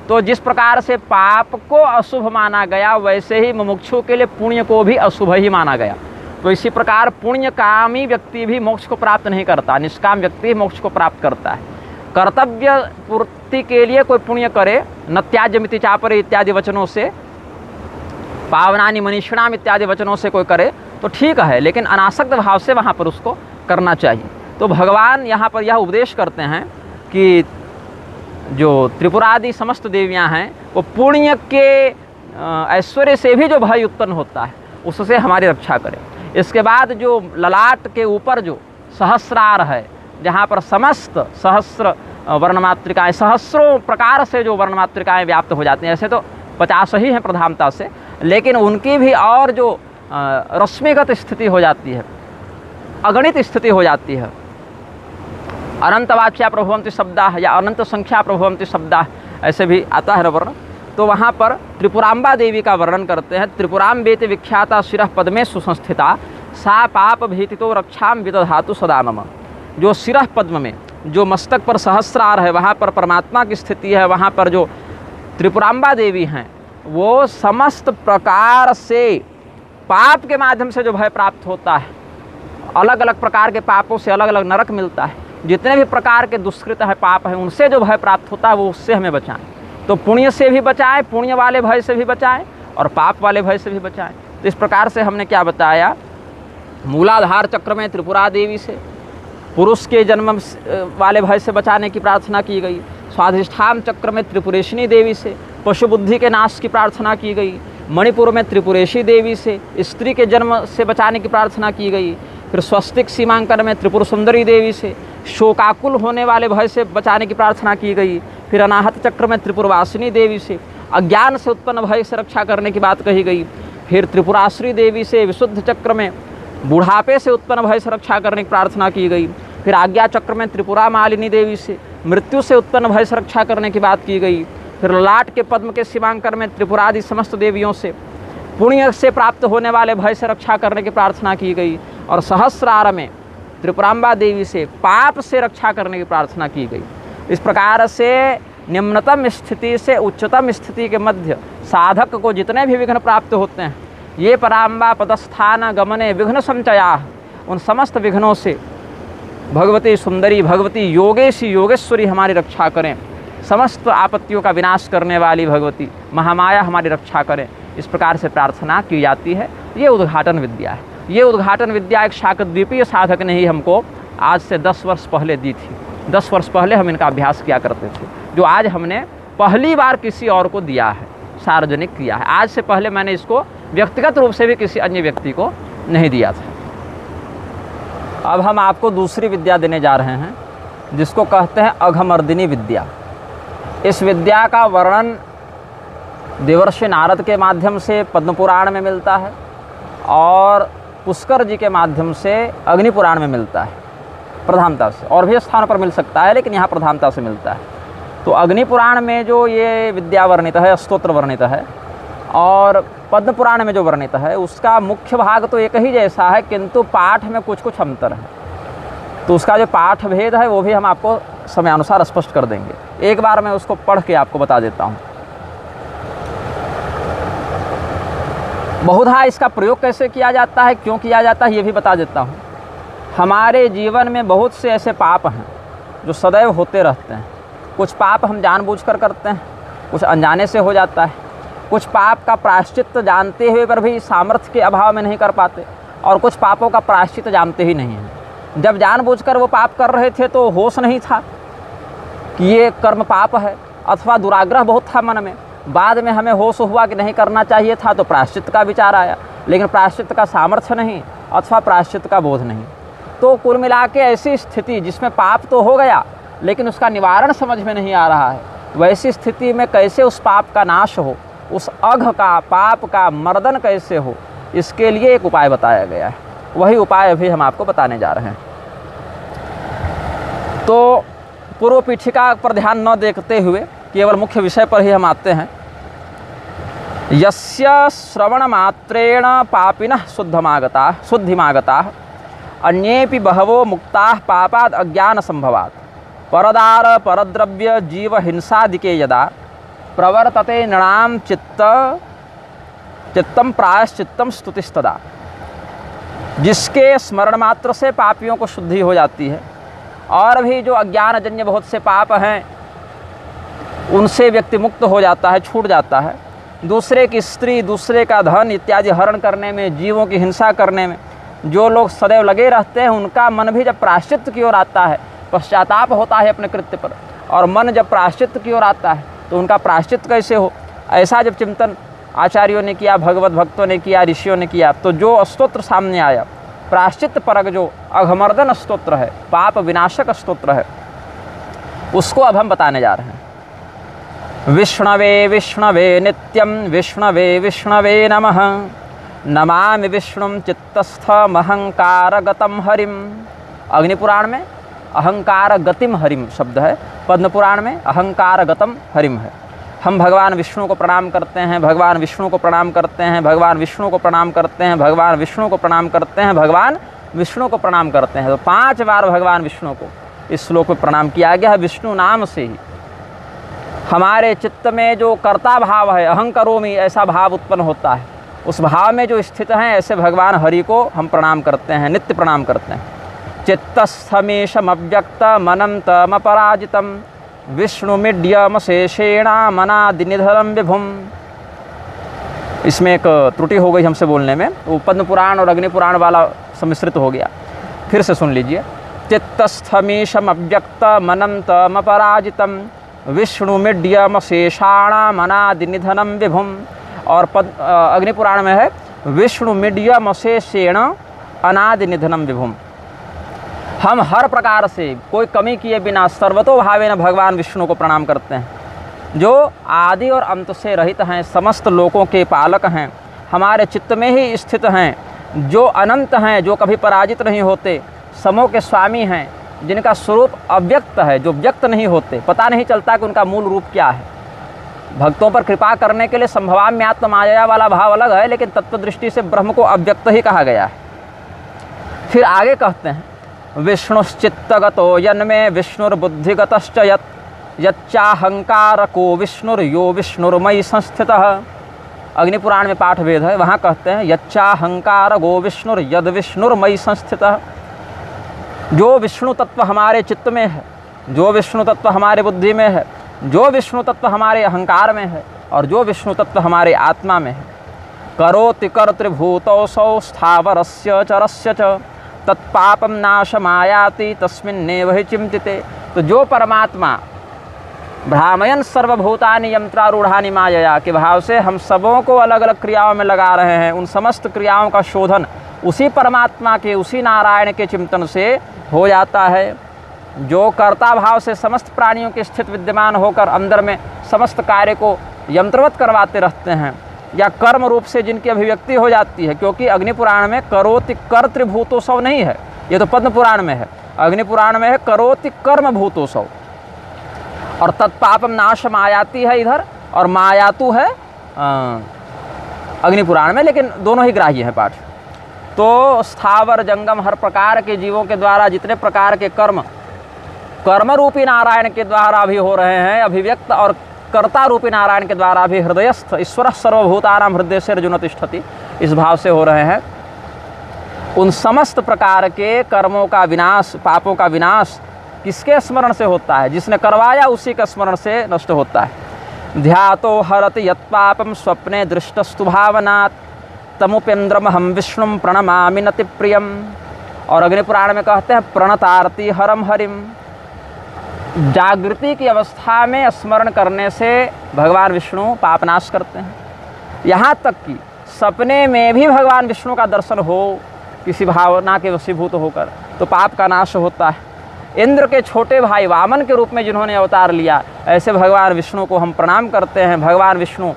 तो जिस प्रकार से पाप को अशुभ माना गया, वैसे ही मुमुक्षु के लिए पुण्य को भी अशुभ ही माना गया। तो इसी प्रकार पुण्यकामी व्यक्ति भी मोक्ष को प्राप्त नहीं करता, निष्काम व्यक्ति मोक्ष को प्राप्त करता है। कर्तव्य पूर्ति के लिए कोई पुण्य करे, न त्याज्यमिति चापरे इत्यादि वचनों से, पावनानि मनीषिणाम इत्यादि वचनों से कोई करे तो ठीक है, लेकिन अनासक्त भाव से वहाँ पर उसको करना चाहिए। तो भगवान यहाँ पर यह उपदेश करते हैं कि जो त्रिपुरादि समस्त देवियाँ हैं वो पुण्य के ऐश्वर्य से भी जो भय उत्पन्न होता है उससे हमारी रक्षा करें। इसके बाद जो ललाट के ऊपर जो सहस्रार है, जहाँ पर समस्त सहस्र वर्णमात्रिकाएँ, सहस्रों प्रकार से जो वर्णमात्रिकाएँ व्याप्त हो जाती हैं, ऐसे तो 50 ही हैं प्रधानता से, लेकिन उनकी भी और जो रश्मिगत स्थिति हो जाती है, अगणित स्थिति हो जाती है। अनंत वाच्या प्रभवन्ति शब्दाः या अनंत संख्या प्रभवन्ति शब्दाः, ऐसे भी आता है वर्ण। तो वहाँ पर त्रिपुराम्बा देवी का वर्णन करते हैं। त्रिपुराम्बेति विख्याता शिरः पद्मे सुसंस्थिता सा पाप भीतितो रक्षाम विदधातु सदा मम। जो शिरः पद्म में, जो मस्तक पर सहस्रार है, वहाँ पर परमात्मा की स्थिति है। वहाँ पर जो त्रिपुराम्बा देवी हैं वो समस्त प्रकार से पाप के माध्यम से जो भय प्राप्त होता है, अलग अलग प्रकार के पापों से अलग अलग नरक मिलता है, जितने भी प्रकार के दुष्कृत है, पाप है, उनसे जो भय प्राप्त होता है वो उससे हमें बचाएं। तो पुण्य से भी बचाएं, पुण्य वाले भय से भी बचाएं, और पाप वाले भय से भी बचाएं। तो इस प्रकार से हमने क्या बताया? मूलाधार चक्र में त्रिपुरा देवी से पुरुष के जन्म वाले भय से बचाने की प्रार्थना की गई। स्वाधिष्ठान चक्र में त्रिपुरेशिनी देवी से पशु बुद्धि के नाश की प्रार्थना की गई। मणिपुर में त्रिपुरेशी देवी से स्त्री के जन्म से बचाने की प्रार्थना की गई। फिर स्वस्तिक सीमांकन में त्रिपुर सुंदरी देवी से शोकाकुल होने वाले भय से बचाने की प्रार्थना की गई। फिर अनाहत चक्र में त्रिपुरवासिनी देवी से अज्ञान से उत्पन्न भय से रक्षा करने की बात कही गई। फिर त्रिपुराश्री देवी से विशुद्ध चक्र में बुढ़ापे से उत्पन्न भय से रक्षा करने की प्रार्थना की गई। फिर आज्ञा चक्र में त्रिपुरा मालिनी देवी से मृत्यु से उत्पन्न भय से रक्षा करने की बात की गई। फिर ललाट के पद्म के सीमांकर में त्रिपुरादि समस्त देवियों से पुण्य से प्राप्त होने वाले भय से रक्षा करने की प्रार्थना की गई, और सहस्रार में त्रिपुरांबा देवी से पाप से रक्षा करने की प्रार्थना की गई। इस प्रकार से निम्नतम स्थिति से उच्चतम स्थिति के मध्य साधक को जितने भी विघ्न प्राप्त होते हैं, ये पराम्बा पदस्थान गमने विघ्न संचया, उन समस्त विघ्नों से भगवती सुंदरी, भगवती योगेशी, योगेश्वरी हमारी रक्षा करें। समस्त आपत्तियों का विनाश करने वाली भगवती महामाया हमारी रक्षा करें। इस प्रकार से प्रार्थना की जाती है। ये उद्घाटन विद्या है। ये उद्घाटन विद्या एक शाकद्वीपीय साधक ने ही हमको आज से 10 वर्ष पहले दी थी। 10 वर्ष पहले हम इनका अभ्यास किया करते थे, जो आज हमने पहली बार किसी और को दिया है, सार्वजनिक किया है। आज से पहले मैंने इसको व्यक्तिगत रूप से भी किसी अन्य व्यक्ति को नहीं दिया था। अब हम आपको दूसरी विद्या देने जा रहे हैं, जिसको कहते हैं अघमर्दिनी विद्या। इस विद्या का वर्णन देवर्षि नारद के माध्यम से पद्म पुराण में मिलता है, और पुष्कर जी के माध्यम से अग्नि पुराण में मिलता है प्रधानता से। और भी स्थानों पर मिल सकता है, लेकिन यहाँ प्रधानता से मिलता है। तो अग्नि पुराण में जो ये विद्या वर्णित है, स्तोत्र वर्णित है, और पद्म पुराण में जो वर्णित है, उसका मुख्य भाग तो एक ही जैसा है, किंतु पाठ में कुछ कुछ अंतर है। तो उसका जो पाठ भेद है वो भी हम आपको समयानुसार स्पष्ट कर देंगे। एक बार मैं उसको पढ़ के आपको बता देता हूँ। बहुधा इसका प्रयोग कैसे किया जाता है, क्यों किया जाता है, ये भी बता देता हूँ। हमारे जीवन में बहुत से ऐसे पाप हैं जो सदैव होते रहते हैं। कुछ पाप हम जानबूझकर करते हैं, कुछ अनजाने से हो जाता है। कुछ पाप का प्रायश्चित जानते हुए पर भी सामर्थ्य के अभाव में नहीं कर पाते, और कुछ पापों का प्रायश्चित जानते ही नहीं हैं। जब जानबूझकर वो पाप कर रहे थे तो होश नहीं था कि ये कर्म पाप है, अथवा दुराग्रह बहुत था मन में। बाद में हमें होश हुआ कि नहीं करना चाहिए था, तो प्रायश्चित का विचार आया, लेकिन प्रायश्चित का सामर्थ्य नहीं अथवा प्रायश्चित का बोध नहीं। तो कुल मिला के ऐसी स्थिति जिसमें पाप तो हो गया लेकिन उसका निवारण समझ में नहीं आ रहा है, वैसी स्थिति में कैसे उस पाप का नाश हो, उस अघ का, पाप का मर्दन कैसे हो, इसके लिए एक उपाय बताया गया है। वही उपाय अभी हम आपको बताने जा रहे हैं। तो पूर्व पीठिका पर ध्यान न देखते हुए केवल मुख्य विषय पर ही हम आते हैं। यस्य श्रवण मात्रेण पापिनः शुद्धिमागताः अन्येपि बहवो मुक्ताः पापाद् अज्ञान संभवात् परदार परद्रव्य जीव हिंसादिके यदा प्रवर्तते नृणां चित्तम प्रायश्चित्तम स्तुतिस्तदा। जिसके स्मरण मात्र से पापियों को शुद्धि हो जाती है, और भी जो अज्ञानजन्य बहुत से पाप हैं उनसे व्यक्ति मुक्त हो जाता है, छूट जाता है। दूसरे की स्त्री, दूसरे का धन इत्यादि हरण करने में, जीवों की हिंसा करने में जो लोग सदैव लगे रहते हैं, उनका मन भी जब प्रायश्चित्त की ओर आता है, पश्चाताप होता है अपने कृत्य पर, और मन जब प्रायश्चित्त की ओर आता है तो उनका प्रायश्चित्त कैसे हो, ऐसा जब चिंतन आचार्यों ने किया, भगवत भक्तों ने किया, ऋषियों ने किया, तो जो स्तोत्र सामने आया, प्रायश्चित्त परक जो अघमर्दन स्तोत्र है, पाप विनाशक स्तोत्र है, उसको अब हम बताने जा रहे हैं। विष्णवे विष्णवे नित्यं विष्णवे विष्णवे नमः नमामि विष्णुं चित्तस्थमहंकारगतं हरिम। अग्निपुराण में अहंकारगतिम हरिम शब्द है, पद्म पुराण में अहंकारगतम हरिम है। हम भगवान विष्णु को प्रणाम करते हैं, भगवान विष्णु को प्रणाम करते हैं, भगवान विष्णु को प्रणाम करते हैं, भगवान विष्णु को प्रणाम करते हैं, भगवान विष्णु को प्रणाम करते हैं। तो 5 बार भगवान विष्णु को इस श्लोक में प्रणाम किया गया है। विष्णु नाम से ही हमारे चित्त में जो कर्ता भाव है, अहं करोमि ऐसा भाव उत्पन्न होता है, उस भाव में जो स्थित हैं ऐसे भगवान हरि को हम प्रणाम करते हैं, नित्य प्रणाम करते हैं। चित्तस्थमेशमव्यक्त मनम तमपराजितम विष्णुमिड्यमशेषेण मनादिनिधरम विभुम। इसमें एक त्रुटि हो गई हमसे बोलने में, वो पद्म पुराण और अग्नि पुराण वाला सम्मिश्रित हो गया। फिर से सुन लीजिए। चित्तस्थमेशमव्यक्त मनम तमपराजितम विष्णुमिड्यमशेषाण मनादिनिधनम विभुम। और अग्नि पुराण में है विष्णुमिड्यमशेषेण अनादिनिधनम विभुम। हम हर प्रकार से कोई कमी किए बिना सर्वतोभावेन भगवान विष्णु को प्रणाम करते हैं, जो आदि और अंत से रहित हैं, समस्त लोकों के पालक हैं, हमारे चित्त में ही स्थित हैं, जो अनंत हैं, जो कभी पराजित नहीं होते, समों के स्वामी हैं, जिनका स्वरूप अव्यक्त है, जो व्यक्त नहीं होते, पता नहीं चलता कि उनका मूल रूप क्या है। भक्तों पर कृपा करने के लिए संभवाम्यात्म माया वाला भाव अलग है, लेकिन तत्व दृष्टि से ब्रह्म को अव्यक्त ही कहा गया है। फिर आगे कहते हैं विष्णुश्चित्तगतो यन्मे विष्णुर्बुद्धिगतश्च यच्चाहंकारको विष्णुर्यो विष्णुर्मयि संस्थितः। अग्निपुराण में पाठ भेद है, वहाँ कहते हैं यच्चाहंकार गो विष्णुर्यद विष्णुर्मयि संस्थितः। जो विष्णु तत्व हमारे चित्त में है, जो विष्णु तत्व हमारे बुद्धि में है, जो विष्णु तत्व हमारे अहंकार में है और जो विष्णु तत्व हमारे आत्मा में है। करोति कर्तृभूतौ स्थावरस्य चरस्य च तत्पापम नाशमायाति तस्मिन्नेव हि चिंतिते। तो जो परमात्मा भ्रामयन सर्वभूतानि यंत्रारूढ़ानि मायया के भाव से हम सबों को अलग अलग क्रियाओं में लगा रहे हैं, उन समस्त क्रियाओं का शोधन उसी परमात्मा के, उसी नारायण के चिंतन से हो जाता है। जो कर्ता भाव से समस्त प्राणियों के स्थित विद्यमान होकर अंदर में समस्त कार्य को यंत्रवत करवाते रहते हैं, या कर्म रूप से जिनकी अभिव्यक्ति हो जाती है, क्योंकि अग्निपुराण में करोति कर्तृभूतोसव नहीं है, ये तो पद्म पुराण में है। अग्निपुराण में है करोति कर्म भूतोसव, और तत्पापम नाश मायाती है इधर, और मायातु है अग्निपुराण में, लेकिन दोनों ही ग्राह्य है पाठ। तो स्थावर जंगम हर प्रकार के जीवों के द्वारा जितने प्रकार के कर्म रूपी नारायण के द्वारा भी हो रहे हैं अभिव्यक्त, और कर्ता रूपी नारायण के द्वारा भी हृदयस्थ ईश्वर सर्वभूतानां हृदय से अर्जुन तिष्ठति, इस भाव से हो रहे हैं। उन समस्त प्रकार के कर्मों का विनाश, पापों का विनाश किसके स्मरण से होता है? जिसने करवाया उसी का स्मरण से नष्ट होता है। ध्यातो हरति यत्पापम स्वप्ने दृष्टस्तु भावनात् तमुपेन्द्रम हम विष्णुम प्रणमामि नति प्रियम। और अग्निपुराण में कहते हैं प्रणतारति हरम हरिम। जागृति की अवस्था में स्मरण करने से भगवान विष्णु पापनाश करते हैं। यहाँ तक कि सपने में भी भगवान विष्णु का दर्शन हो किसी भावना के वशीभूत होकर तो पाप का नाश होता है। इंद्र के छोटे भाई वामन के रूप में जिन्होंने अवतार लिया, ऐसे भगवान विष्णु को हम प्रणाम करते हैं। भगवान विष्णु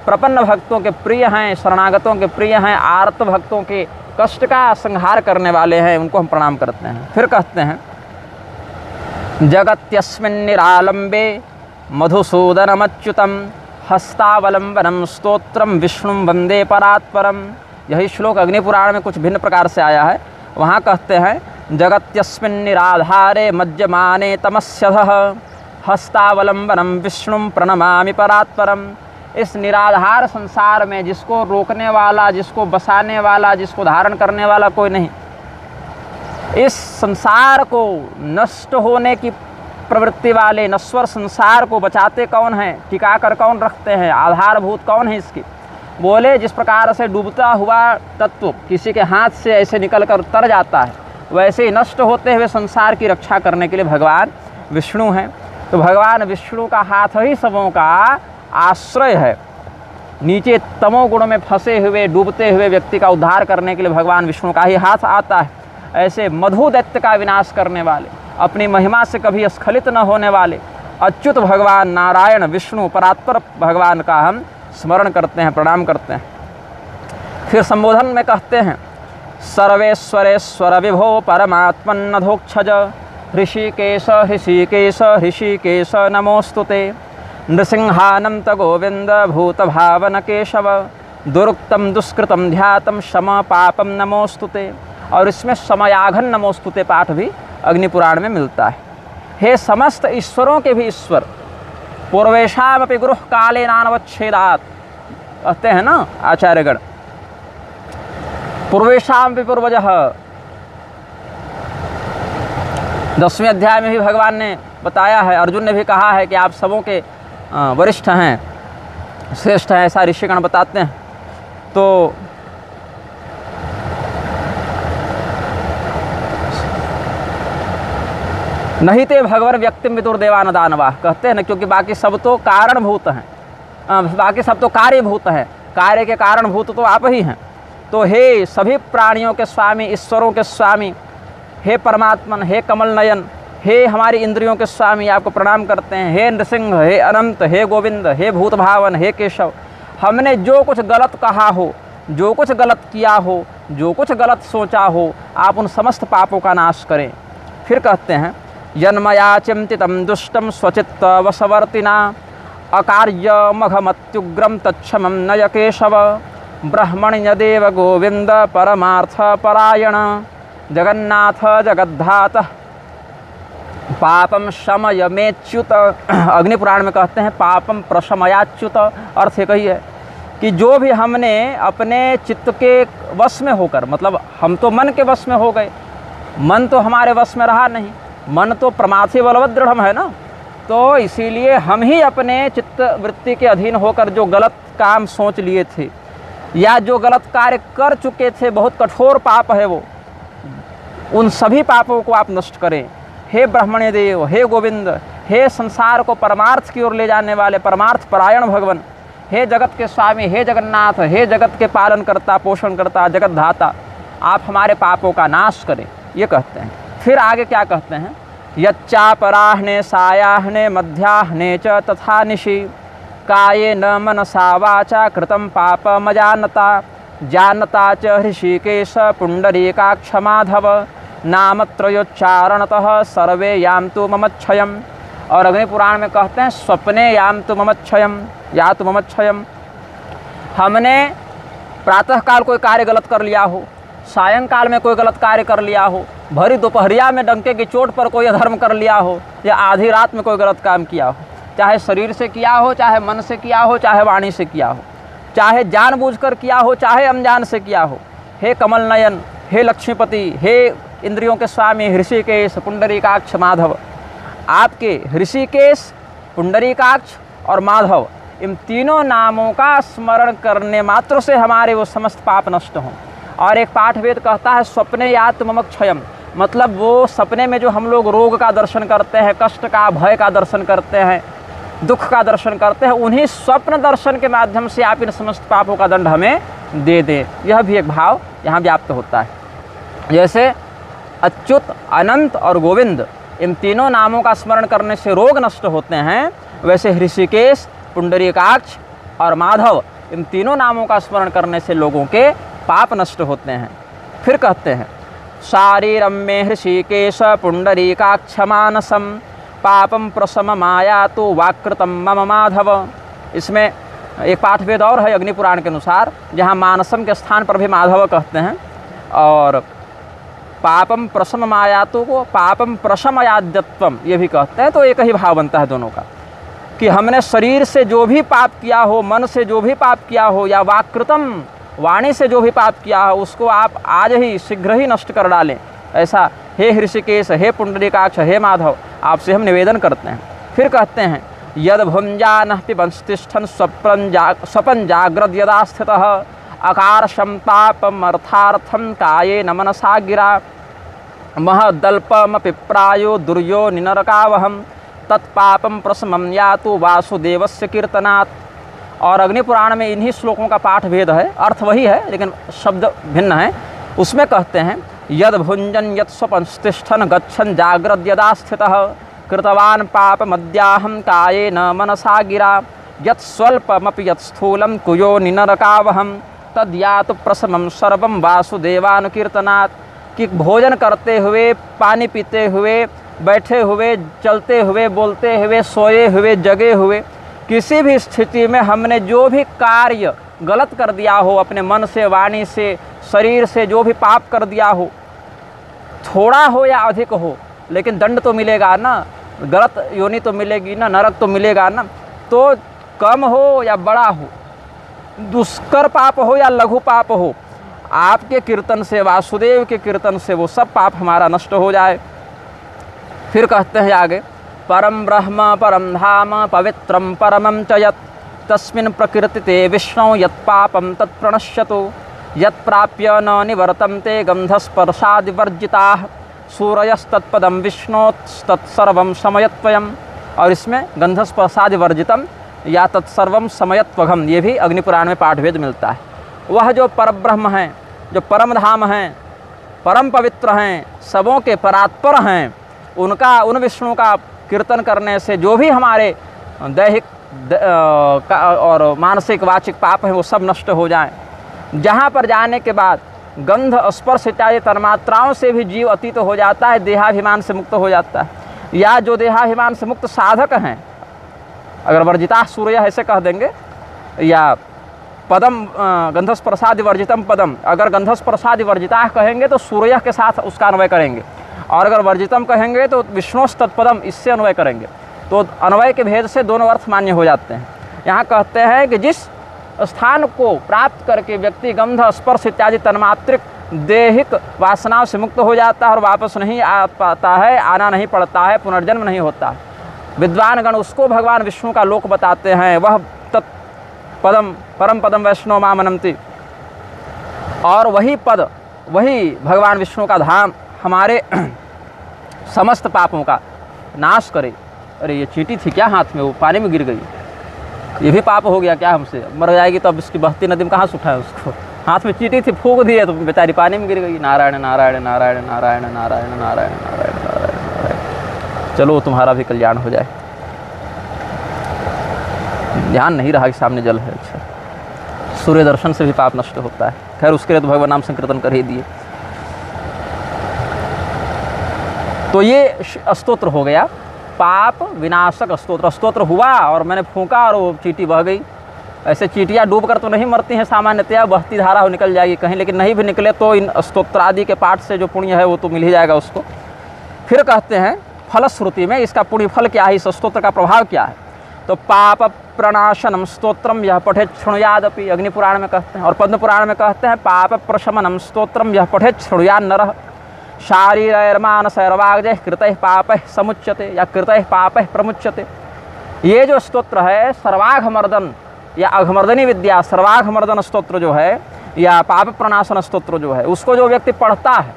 प्रपन्न भक्तों के प्रिय हैं, शरणागतों के प्रिय हैं, आर्त भक्तों के कष्ट का संहार करने वाले हैं, उनको हम प्रणाम करते हैं। फिर कहते हैं जगत्यस्मिन्निरालम्बे मधुसूदनमच्युतम हस्तावलंबनम स्तोत्रम विष्णुम वंदे परात्परम। यही श्लोक अग्निपुराण में कुछ भिन्न प्रकार से आया है। वहाँ कहते हैं जगत्यस्मिन्निराधारे मज्जमाने तमस्यधः हस्तावलंबनम विष्णुम प्रणमामि परात्परम। इस निराधार संसार में जिसको रोकने वाला, जिसको बसाने वाला, जिसको धारण करने वाला कोई नहीं, इस संसार को नष्ट होने की प्रवृत्ति वाले नश्वर संसार को बचाते कौन हैं, टिकाकर कौन रखते हैं, आधारभूत कौन है इसकी? बोले जिस प्रकार से डूबता हुआ तत्व किसी के हाथ से ऐसे निकलकर तर जाता है, वैसे ही नष्ट होते हुए संसार की रक्षा करने के लिए भगवान विष्णु हैं। तो भगवान विष्णु का हाथ ही सबों का आश्रय है। नीचे तमोगुण में फंसे हुए डूबते हुए व्यक्ति का उद्धार करने के लिए भगवान विष्णु का ही हाथ आता है। ऐसे मधु दैत्य का विनाश करने वाले, अपनी महिमा से कभी स्खलित न होने वाले अच्युत भगवान नारायण विष्णु परात्पर भगवान का हम स्मरण करते हैं, प्रणाम करते हैं। फिर संबोधन में कहते हैं सर्वेश्वरेश्वर विभो परमात्मन्नधोक्षज ऋषिकेश ऋषिकेश ऋषिकेश नमोस्तुते नृसिंहानंत गोविंद भूत भावन केशव दुरुक्तम दुष्कृतम ध्यातम शम पापम नमोस्तुते। और इसमें समयाघन नमोस्तुते पाठ भी अग्निपुराण में मिलता है। हे समस्त ईश्वरों के भी ईश्वर, पूर्वेशामपि गुरुः कालेनानवच्छेदात् कहते हैं ना आचार्यगण, पूर्वेशामपि पूर्वजः। 10वें अध्याय में भी भगवान ने बताया है, अर्जुन ने भी कहा है कि आप सबों के वरिष्ठ हैं, श्रेष्ठ हैं, ऐसा ऋषिगण बताते हैं। तो नहीं ते भगवान व्यक्तिम विदुर्देवान दानवा कहते हैं ना, क्योंकि बाकी सब तो कारणभूत हैं, बाकी सब तो कार्यभूत हैं, कार्य के कारणभूत तो आप ही हैं। तो हे सभी प्राणियों के स्वामी, ईश्वरों के स्वामी, हे परमात्मन, हे कमल नयन, हे हमारी इंद्रियों के स्वामी, आपको प्रणाम करते हैं। हे नृसिंह, हे अनंत, हे गोविंद, हे भूत भावन, हे केशव, हमने जो कुछ गलत कहा हो, जो कुछ गलत किया हो, जो कुछ गलत सोचा हो, आप उन समस्त पापों का नाश करें। फिर कहते हैं यन्मया चिंतितम दुष्टम स्वचित्त वशवर्तिना अकार्यमघमत्युग्रं तच्छमं नय केशव ब्रह्मण्यदेव गोविंद परमार्थ परायण जगन्नाथ जगद्धातः पापम शमयमेच्युत। अग्निपुराण में कहते हैं पापम प्रशमयाच्युत। अर्थ एक ही है कि जो भी हमने अपने चित्त के वश में होकर, मतलब हम तो मन के वश में हो गए, मन तो हमारे वश में रहा नहीं, मन तो प्रमाद से बलवत दृढ़ है ना, तो इसीलिए हम ही अपने चित्त वृत्ति के अधीन होकर जो गलत काम सोच लिए थे या जो गलत कार्य कर चुके थे, बहुत कठोर पाप है वो, उन सभी पापों को आप नष्ट करें। हे ब्रह्मण्य देव, हे गोविंद, हे संसार को परमार्थ की ओर ले जाने वाले परमार्थ परायण भगवान, हे जगत के स्वामी, हे जगन्नाथ, हे जगत के पालन करता, पोषण करता, जगत धाता, आप हमारे पापों का नाश करें, ये कहते हैं। फिर आगे क्या कहते हैं, यच्चापराह्ने सायाह्ने मध्याह्ने च तथा निशि काये न मनसा वाचा कृतं पापमजानता जानता च ऋषिकेश पुंडरीकाक्ष माधव नामत्रयोच्चारणतः सर्वे यान्तु ममच्छयम्। और अग्नि पुराण में कहते हैं स्वप्ने यान्तु ममच्छयम्, या तो ममच्छयम्। हमने प्रातःकाल कोई कार्य गलत कर लिया हो, सायंकाल में कोई गलत कार्य कर लिया हो, भरी दोपहरिया में डंके की चोट पर कोई अधर्म कर लिया हो, या आधी रात में कोई गलत काम किया हो, चाहे शरीर से किया हो, चाहे मन से किया हो, चाहे वाणी से किया हो, चाहे जानबूझकर किया हो, चाहे अनजान से किया हो। हे कमल नयन, हे लक्ष्मीपति, हे इंद्रियों के स्वामी ऋषिकेश पुंडरीकाक्ष माधव, आपके ऋषिकेश, पुंडरीकाक्ष और माधव, इन तीनों नामों का स्मरण करने मात्र से हमारे वो समस्त पाप नष्ट हों। और एक पाठ वेद कहता है स्वप्ने यात ममक्षयम, मतलब वो सपने में जो हम लोग रोग का दर्शन करते हैं, कष्ट का, भय का दर्शन करते हैं, दुख का दर्शन करते हैं, उन्हीं स्वप्न दर्शन के माध्यम से आप इन समस्त पापों का दंड हमें दे दें। यह भी एक भाव यहाँ व्याप्त होता है। जैसे अच्युत, अनंत और गोविंद, इन तीनों नामों का स्मरण करने से रोग नष्ट होते हैं, वैसे ऋषिकेश, पुंडरीकाक्ष और माधव, इन तीनों नामों का स्मरण करने से लोगों के पाप नष्ट होते हैं। फिर कहते हैं शारीरम में ऋषिकेश पुंडरीकाक्ष मानसम पापम प्रशममायातु वाकृतम मम माधव। इसमें एक पाठ वेद और है अग्नि पुराण के अनुसार, जहाँ मानसम के स्थान पर भी माधव कहते हैं, और पापम प्रशममायातु को पापम प्रशमयाद्यत्वम ये भी कहते हैं। तो एक ही भाव बनता है दोनों का, कि हमने शरीर से जो भी पाप किया हो, मन से जो भी पाप किया हो, या वाक्कृतम वाणी से जो भी पाप किया हो, उसको आप आज ही शीघ्र ही नष्ट कर डालें। ऐसा हे ऋषिकेश, हे पुंडरीकाक्ष, हे माधव, आपसे हम निवेदन करते हैं। फिर कहते हैं यद भुंजानः पिबंस्तिष्ठन् स्वपन जाग्रद यदा स्थितः अकार शमतापमर्थार्थं कायेन मनसा गिरा महदल्पमपि प्रायो दुर्यो निनरकावहं तत्पापम प्रशमं यातु वासुदेवस्य कीर्तनात्। और अग्नि पुराण में इन्हीं श्लोकों का पाठ भेद है, अर्थ वही है लेकिन शब्द भिन्न है। उसमें कहते हैं यद भुंजन यत् स्वपंस्तिष्ठन् गच्छन् जाग्रद यदा स्थितः कृतवान् पापमद्याहं कायेन मनसा गिरा यत् स्वल्पमपि यत् स्थूलं कुयो निनरकावहं तद्यातु प्रशमं सर्वं वासुदेवानुकीर्तनात्। कि भोजन करते हुए, पानी पीते हुए, बैठे हुए, चलते हुए, बोलते हुए, सोए हुए, जगे हुए, किसी भी स्थिति में हमने जो भी कार्य गलत कर दिया हो, अपने मन से, वाणी से, शरीर से जो भी पाप कर दिया हो, थोड़ा हो या अधिक हो, लेकिन दंड तो मिलेगा ना, गलत योनि तो मिलेगी ना, नरक तो मिलेगा ना। तो कम हो या बड़ा हो, दुष्कर पाप हो या लघु पाप हो, आपके कीर्तन से, वासुदेव के कीर्तन से वो सब पाप हमारा नष्ट हो जाए। फिर कहते हैं आगे परम ब्रह्म परम धाम पवित्रम परमं च यत् तस्मिन् प्रकृतिते विष्णु यत् पापं तत् प्रणश्यतु यत् प्राप्य न निवर्तन्ते गंधस्पर्शादिवर्जिताः सूरयस्तत्पदं विष्णोस्तत्सर्वं समयत्वयम्। और इसमें गंधस्पर्शादिवर्जितम या तत्सर्वम समयत्वघम, ये भी अग्निपुराण में पाठभेद मिलता है। वह जो परब्रह्म हैं, जो परम धाम हैं, परम पवित्र हैं, सबों के परात्पर हैं, उनका, उन विष्णु का कीर्तन करने से जो भी हमारे दैहिक और मानसिक वाचिक पाप हैं वो सब नष्ट हो जाएं। जहाँ पर जाने के बाद गंध स्पर्श इत्यादि तन्मात्राओं से भी जीव अतीत हो जाता है, देहाभिमान से मुक्त हो जाता है। या जो देहाभिमान से मुक्त साधक हैं, अगर वर्जिता सूर्य ऐसे कह देंगे, या पदम गंधस्पर्शादि वर्जितम पदम, अगर गंधस्पर्शादि वर्जिता कहेंगे तो सूर्य के साथ उसका अन्वय करेंगे, और अगर वर्जितम कहेंगे तो विष्णुस्तत्पदम, इससे अन्वय करेंगे। तो अन्वय के भेद से दोनों अर्थ मान्य हो जाते हैं। यहाँ कहते हैं कि जिस स्थान को प्राप्त करके व्यक्ति गंध, स्पर्श इत्यादि तन्मात्रिक देहिक वासनाओं से मुक्त हो जाता है और वापस नहीं आ पाता है, आना नहीं पड़ता है, पुनर्जन्म नहीं होता, विद्वान गण उसको भगवान विष्णु का लोक बताते हैं। वह तत्पदम परम पदम वैष्णव मामनंती, और वही पद, वही भगवान विष्णु का धाम हमारे समस्त पापों का नाश करे। अरे ये चींटी थी क्या हाथ में, वो पानी में गिर गई, ये भी पाप हो गया क्या हमसे, मर जाएगी तो अब इसकी बहती नदी में कहाँ से उठाए उसको, हाथ में चींटी थी, फूंक दिए तो बेचारी पानी में गिर गई। नारायण नारायण नारायण नारायण नारायण नारायण नारायण नारायण नारायण। चलो तुम्हारा भी कल्याण हो जाए। ध्यान नहीं रहा कि सामने जल है। अच्छा, सूर्य दर्शन से भी पाप नष्ट होता है। खैर उसके लिए तो भगवान नाम संकीर्तन कर ही दिए। तो ये स्तोत्र हो गया पाप विनाशक स्तोत्र। स्तोत्र हुआ और मैंने फूंका और वो चींटी बह गई। ऐसे चींटियाँ डूब कर तो नहीं मरती हैं सामान्यतया, बहती धारा हो निकल जाएगी कहीं, लेकिन नहीं भी निकले तो इन स्तोत्र आदि के पाठ से जो पुण्य है वो तो मिल ही जाएगा उसको। फिर कहते हैं फलश्रुति में इसका पुण्य फल क्या है, इस स्तोत्र का प्रभाव क्या है। तो पाप प्रणाशनम स्तोत्रम यह पठेत शृणुयादपि, अग्नि पुराण में कहते हैं, और पद्म पुराण में कहते हैं पाप प्रशमनम स्तोत्रम यह पठेत शृणुयाद नरः शारीरमानसैर्वाग्जैः कृतैः पापैः समुच्यते या कृतैः पापैः प्रमुच्यते। ये जो स्तोत्र है सर्वाघमर्दन या अघमर्दनी विद्या, सर्वाघमर्दन स्तोत्र जो है या पाप प्रणाशन स्तोत्र जो है, उसको जो व्यक्ति पढ़ता है,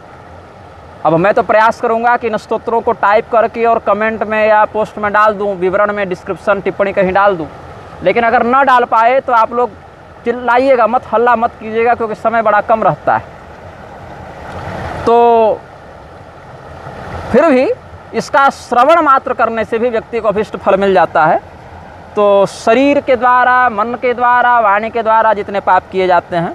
अब मैं तो प्रयास करूंगा कि इन स्तोत्रों को टाइप करके और कमेंट में या पोस्ट में डाल दूं, विवरण में, डिस्क्रिप्शन, टिप्पणी कहीं डाल दूं, लेकिन अगर न डाल पाए तो आप लोग चिल्लाइएगा मत, हल्ला मत कीजिएगा, क्योंकि समय बड़ा कम रहता है। तो फिर भी इसका श्रवण मात्र करने से भी व्यक्ति को अभिष्ट फल मिल जाता है। तो शरीर के द्वारा, मन के द्वारा, वाणी के द्वारा जितने पाप किए जाते हैं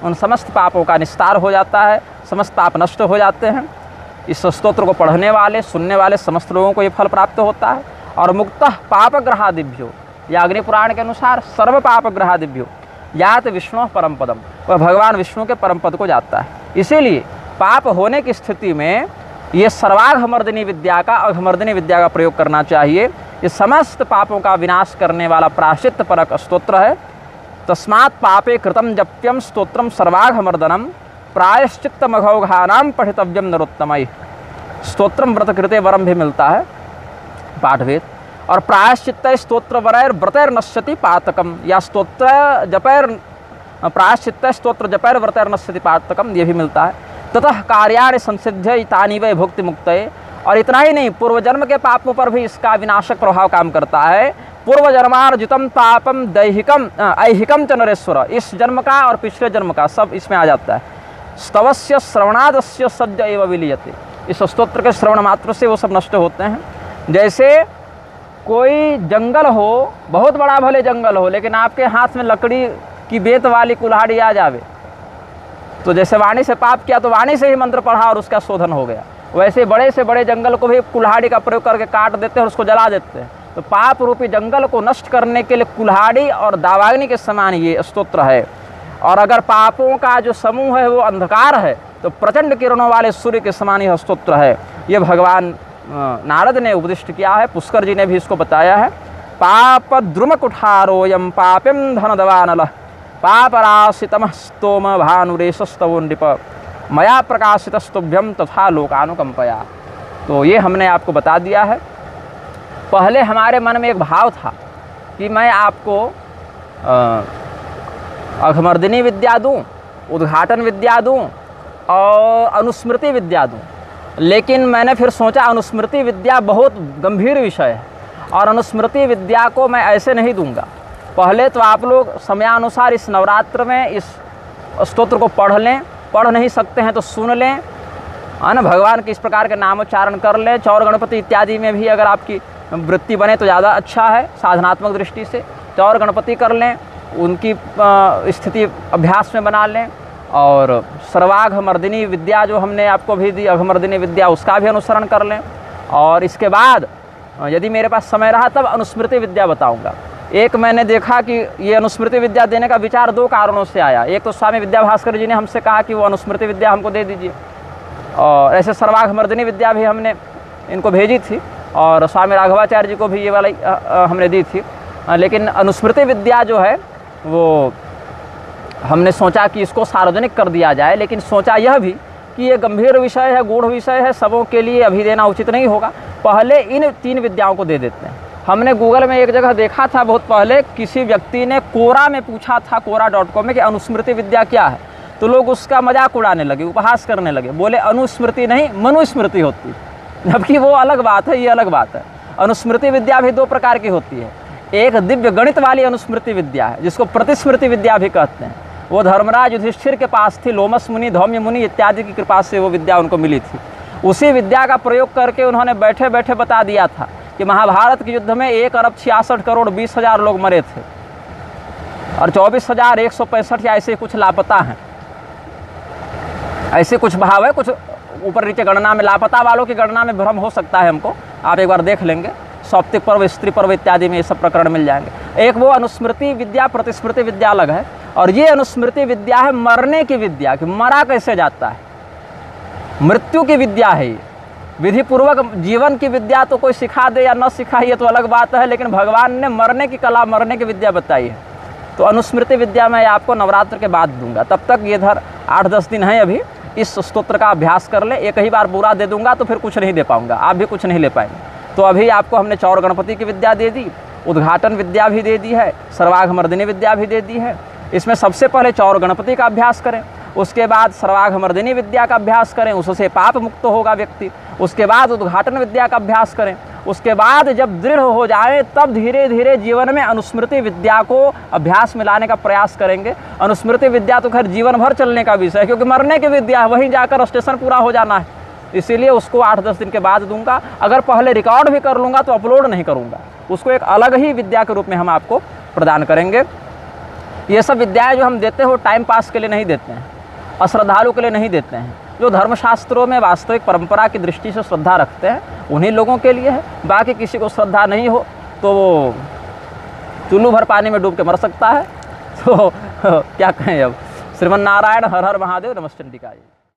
उन समस्त पापों का निस्तार हो जाता है, समस्त पाप नष्ट हो जाते हैं। इस स्तोत्र को पढ़ने वाले, सुनने वाले समस्त लोगों को ये फल प्राप्त होता है। और मुक्तः पापग्रहादिभ्यो, या अग्नि पुराण के अनुसार सर्व पापग्रहादिभ्यो यात विष्णु परम पदम, वह भगवान विष्णु के परम पद को जाता है। इसीलिए पाप होने की स्थिति में ये सर्वाघमर्दिनी विद्या का, अघमर्दिनी विद्या का प्रयोग करना चाहिए। ये समस्त पापों का विनाश करने वाला प्रायश्चित्त परक स्तोत्र है। तस्मात् पापे कृतम जप्यम स्तोत्रम सर्वाघमर्दनम प्रायश्चित्तमघौघानां पठितव्यम नरोत्तमैः। स्तोत्रम व्रत कृते वरम भी मिलता है पाठवेद। और प्रायश्चित्त स्तोत्र वरैर व्रतैर नश्यति पातकम, या स्तोत्र जपैर प्रायश्चित्त स्तोत्र जपैर व्रतैर नश्यति पातकम, ये भी मिलता है। ततः कार्याणि संसिद्ध्यै तानि वै भुक्ति मुक्तये। और इतना ही नहीं, पूर्व जन्म के पापों पर भी इसका विनाशक प्रभाव काम करता है। पूर्व जन्मार्जितम पापम दैहिकम ऐहिकम च नरेश्वर, इस जन्म का और पिछले जन्म का सब इसमें आ जाता है। स्तवस्य श्रवणादस्य सज्ज एव विलीयते, इस स्तोत्र के श्रवण मात्र से वो सब नष्ट होते हैं। जैसे कोई जंगल हो, बहुत बड़ा भले जंगल हो, लेकिन आपके हाथ में लकड़ी की बेत वाली कुल्हाड़ी आ जावे, तो जैसे वाणी से पाप किया तो वाणी से ही मंत्र पढ़ा और उसका शोधन हो गया, वैसे बड़े से बड़े जंगल को भी कुल्हाड़ी का प्रयोग करके काट देते हैं और उसको जला देते हैं। तो पाप रूपी जंगल को नष्ट करने के लिए कुल्हाड़ी और दावाग्नि के समान ये स्तोत्र है। और अगर पापों का जो समूह है वो अंधकार है, तो प्रचंड किरणों वाले सूर्य के समान यह स्तोत्र है। ये भगवान नारद ने उपदिष्ट किया है, पुष्कर जी ने भी इसको बताया है। पाप द्रुम कुठारोयम पापिम धन दवानल पापराशितम स्तोम भानुरेशस्तवो नृप मया प्रकाशितस्तुभ्यम तथा लोकानुकंपया। तो ये हमने आपको बता दिया है। पहले हमारे मन में एक भाव था कि मैं आपको अघमर्दिनी विद्या दूं, उद्घाटन विद्या दूं और अनुस्मृति विद्या दूं, लेकिन मैंने फिर सोचा अनुस्मृति विद्या बहुत गंभीर विषय है और अनुस्मृति विद्या को मैं ऐसे नहीं दूंगा। पहले तो आप लोग समयानुसार इस नवरात्र में इस स्तोत्र को पढ़ लें, पढ़ नहीं सकते हैं तो सुन लें, है ना, भगवान के इस प्रकार के नामोच्चारण कर लें। चौर गणपति इत्यादि में भी अगर आपकी वृत्ति बने तो ज़्यादा अच्छा है साधनात्मक दृष्टि से। चौर गणपति कर लें, उनकी स्थिति अभ्यास में बना लें। और सर्वाघमर्दिनी विद्या जो हमने आपको भी दी, अघमर्दिनी विद्या, उसका भी अनुसरण कर लें। और इसके बाद यदि मेरे पास समय रहा तब अनुस्मृति विद्या बताऊंगा। एक मैंने देखा कि ये अनुस्मृति विद्या देने का विचार दो कारणों से आया। एक तो स्वामी विद्याभास्कर जी ने हमसे कहा कि वो अनुस्मृति विद्या हमको दे दीजिए, और ऐसे सर्वाघमर्दिनी विद्या भी हमने इनको भेजी थी, और स्वामी राघवाचार्य जी को भी ये वाला हमने दी थी। लेकिन अनुस्मृति विद्या जो है वो हमने सोचा कि इसको सार्वजनिक कर दिया जाए, लेकिन सोचा यह भी कि ये गंभीर विषय है, गूढ़ विषय है, सबों के लिए अभी देना उचित नहीं होगा, पहले इन 3 विद्याओं को दे देते हैं। हमने गूगल में एक जगह देखा था बहुत पहले, किसी व्यक्ति ने कोरा में पूछा था, quora.com में, कि अनुस्मृति विद्या क्या है, तो लोग उसका मजाक उड़ाने लगे, उपहास करने लगे, बोले अनुस्मृति नहीं मनुस्मृति होती, जबकि वो अलग बात है, ये अलग बात है। अनुस्मृति विद्या भी 2 प्रकार की होती है। एक दिव्य गणित वाली अनुस्मृति विद्या है, जिसको प्रतिस्मृति विद्या भी कहते हैं। वो धर्मराज युधिष्ठिर के पास थी, लोमस मुनि, धौम्य मुनि इत्यादि की कृपा से वो विद्या उनको मिली थी। उसी विद्या का प्रयोग करके उन्होंने बैठे बैठे बता दिया था कि महाभारत के युद्ध में 1,66,20,000 लोग मरे थे और 24,165 या ऐसे कुछ लापता हैं। ऐसे कुछ भाव है, कुछ ऊपर नीचे गणना में, लापता वालों की गणना में भ्रम हो सकता है हमको, आप एक बार देख लेंगे। सौप्तिक पर्व, स्त्री पर्व इत्यादि में ये सब प्रकरण मिल जाएंगे। एक वो अनुस्मृति विद्या, प्रतिस्मृति विद्या अलग है, और ये अनुस्मृति विद्या है मरने की विद्या, कि मरा कैसे जाता है, मृत्यु की विद्या है ये। विधि पूर्वक जीवन की विद्या तो कोई सिखा दे या न सिखा, ये तो अलग बात है, लेकिन भगवान ने मरने की कला, मरने की विद्या बताई है। तो अनुस्मृति विद्या मैं आपको नवरात्र के बाद दूंगा, तब तक ये इधर 8-10 दिन है अभी, इस स्तोत्र का अभ्यास कर ले। एक ही बार पूरा दे दूंगा तो फिर कुछ नहीं दे पाऊंगा, आप भी कुछ नहीं ले पाएंगे। तो अभी आपको हमने चौर गणपति की विद्या दे दी, उद्घाटन विद्या भी दे दी है, सर्वाघमर्दिनी विद्या भी दे दी है। इसमें सबसे पहले चौर गणपति का अभ्यास करें, उसके बाद सर्वाघमर्दिनी विद्या का अभ्यास करें, उससे पाप मुक्त होगा व्यक्ति। उसके बाद उद्घाटन विद्या का अभ्यास करें। उसके बाद जब दृढ़ हो जाए तब धीरे धीरे जीवन में अनुस्मृति विद्या को अभ्यास में लाने का प्रयास करेंगे। अनुस्मृति विद्या तो खैर जीवन भर चलने का विषय है, क्योंकि मरने की विद्या है, वहीं जाकर स्टेशन पूरा हो जाना है, इसीलिए उसको 8-10 दिन के बाद दूंगा। अगर पहले रिकॉर्ड भी कर लूँगा तो अपलोड नहीं करूँगा, उसको एक अलग ही विद्या के रूप में हम आपको प्रदान करेंगे। ये सब विद्याएं जो हम देते हैं वो टाइम पास के लिए नहीं देते हैं, अश्रद्धालु के लिए नहीं देते हैं। जो धर्मशास्त्रों में वास्तविक परंपरा की दृष्टि से श्रद्धा रखते हैं उन्हीं लोगों के लिए है। बाकी किसी को श्रद्धा नहीं हो तो वो चुल्लू भर पानी में डूब के मर सकता है। तो क्या कहें अब। श्रीमन नारायण, हर हर महादेव, नमस्ते।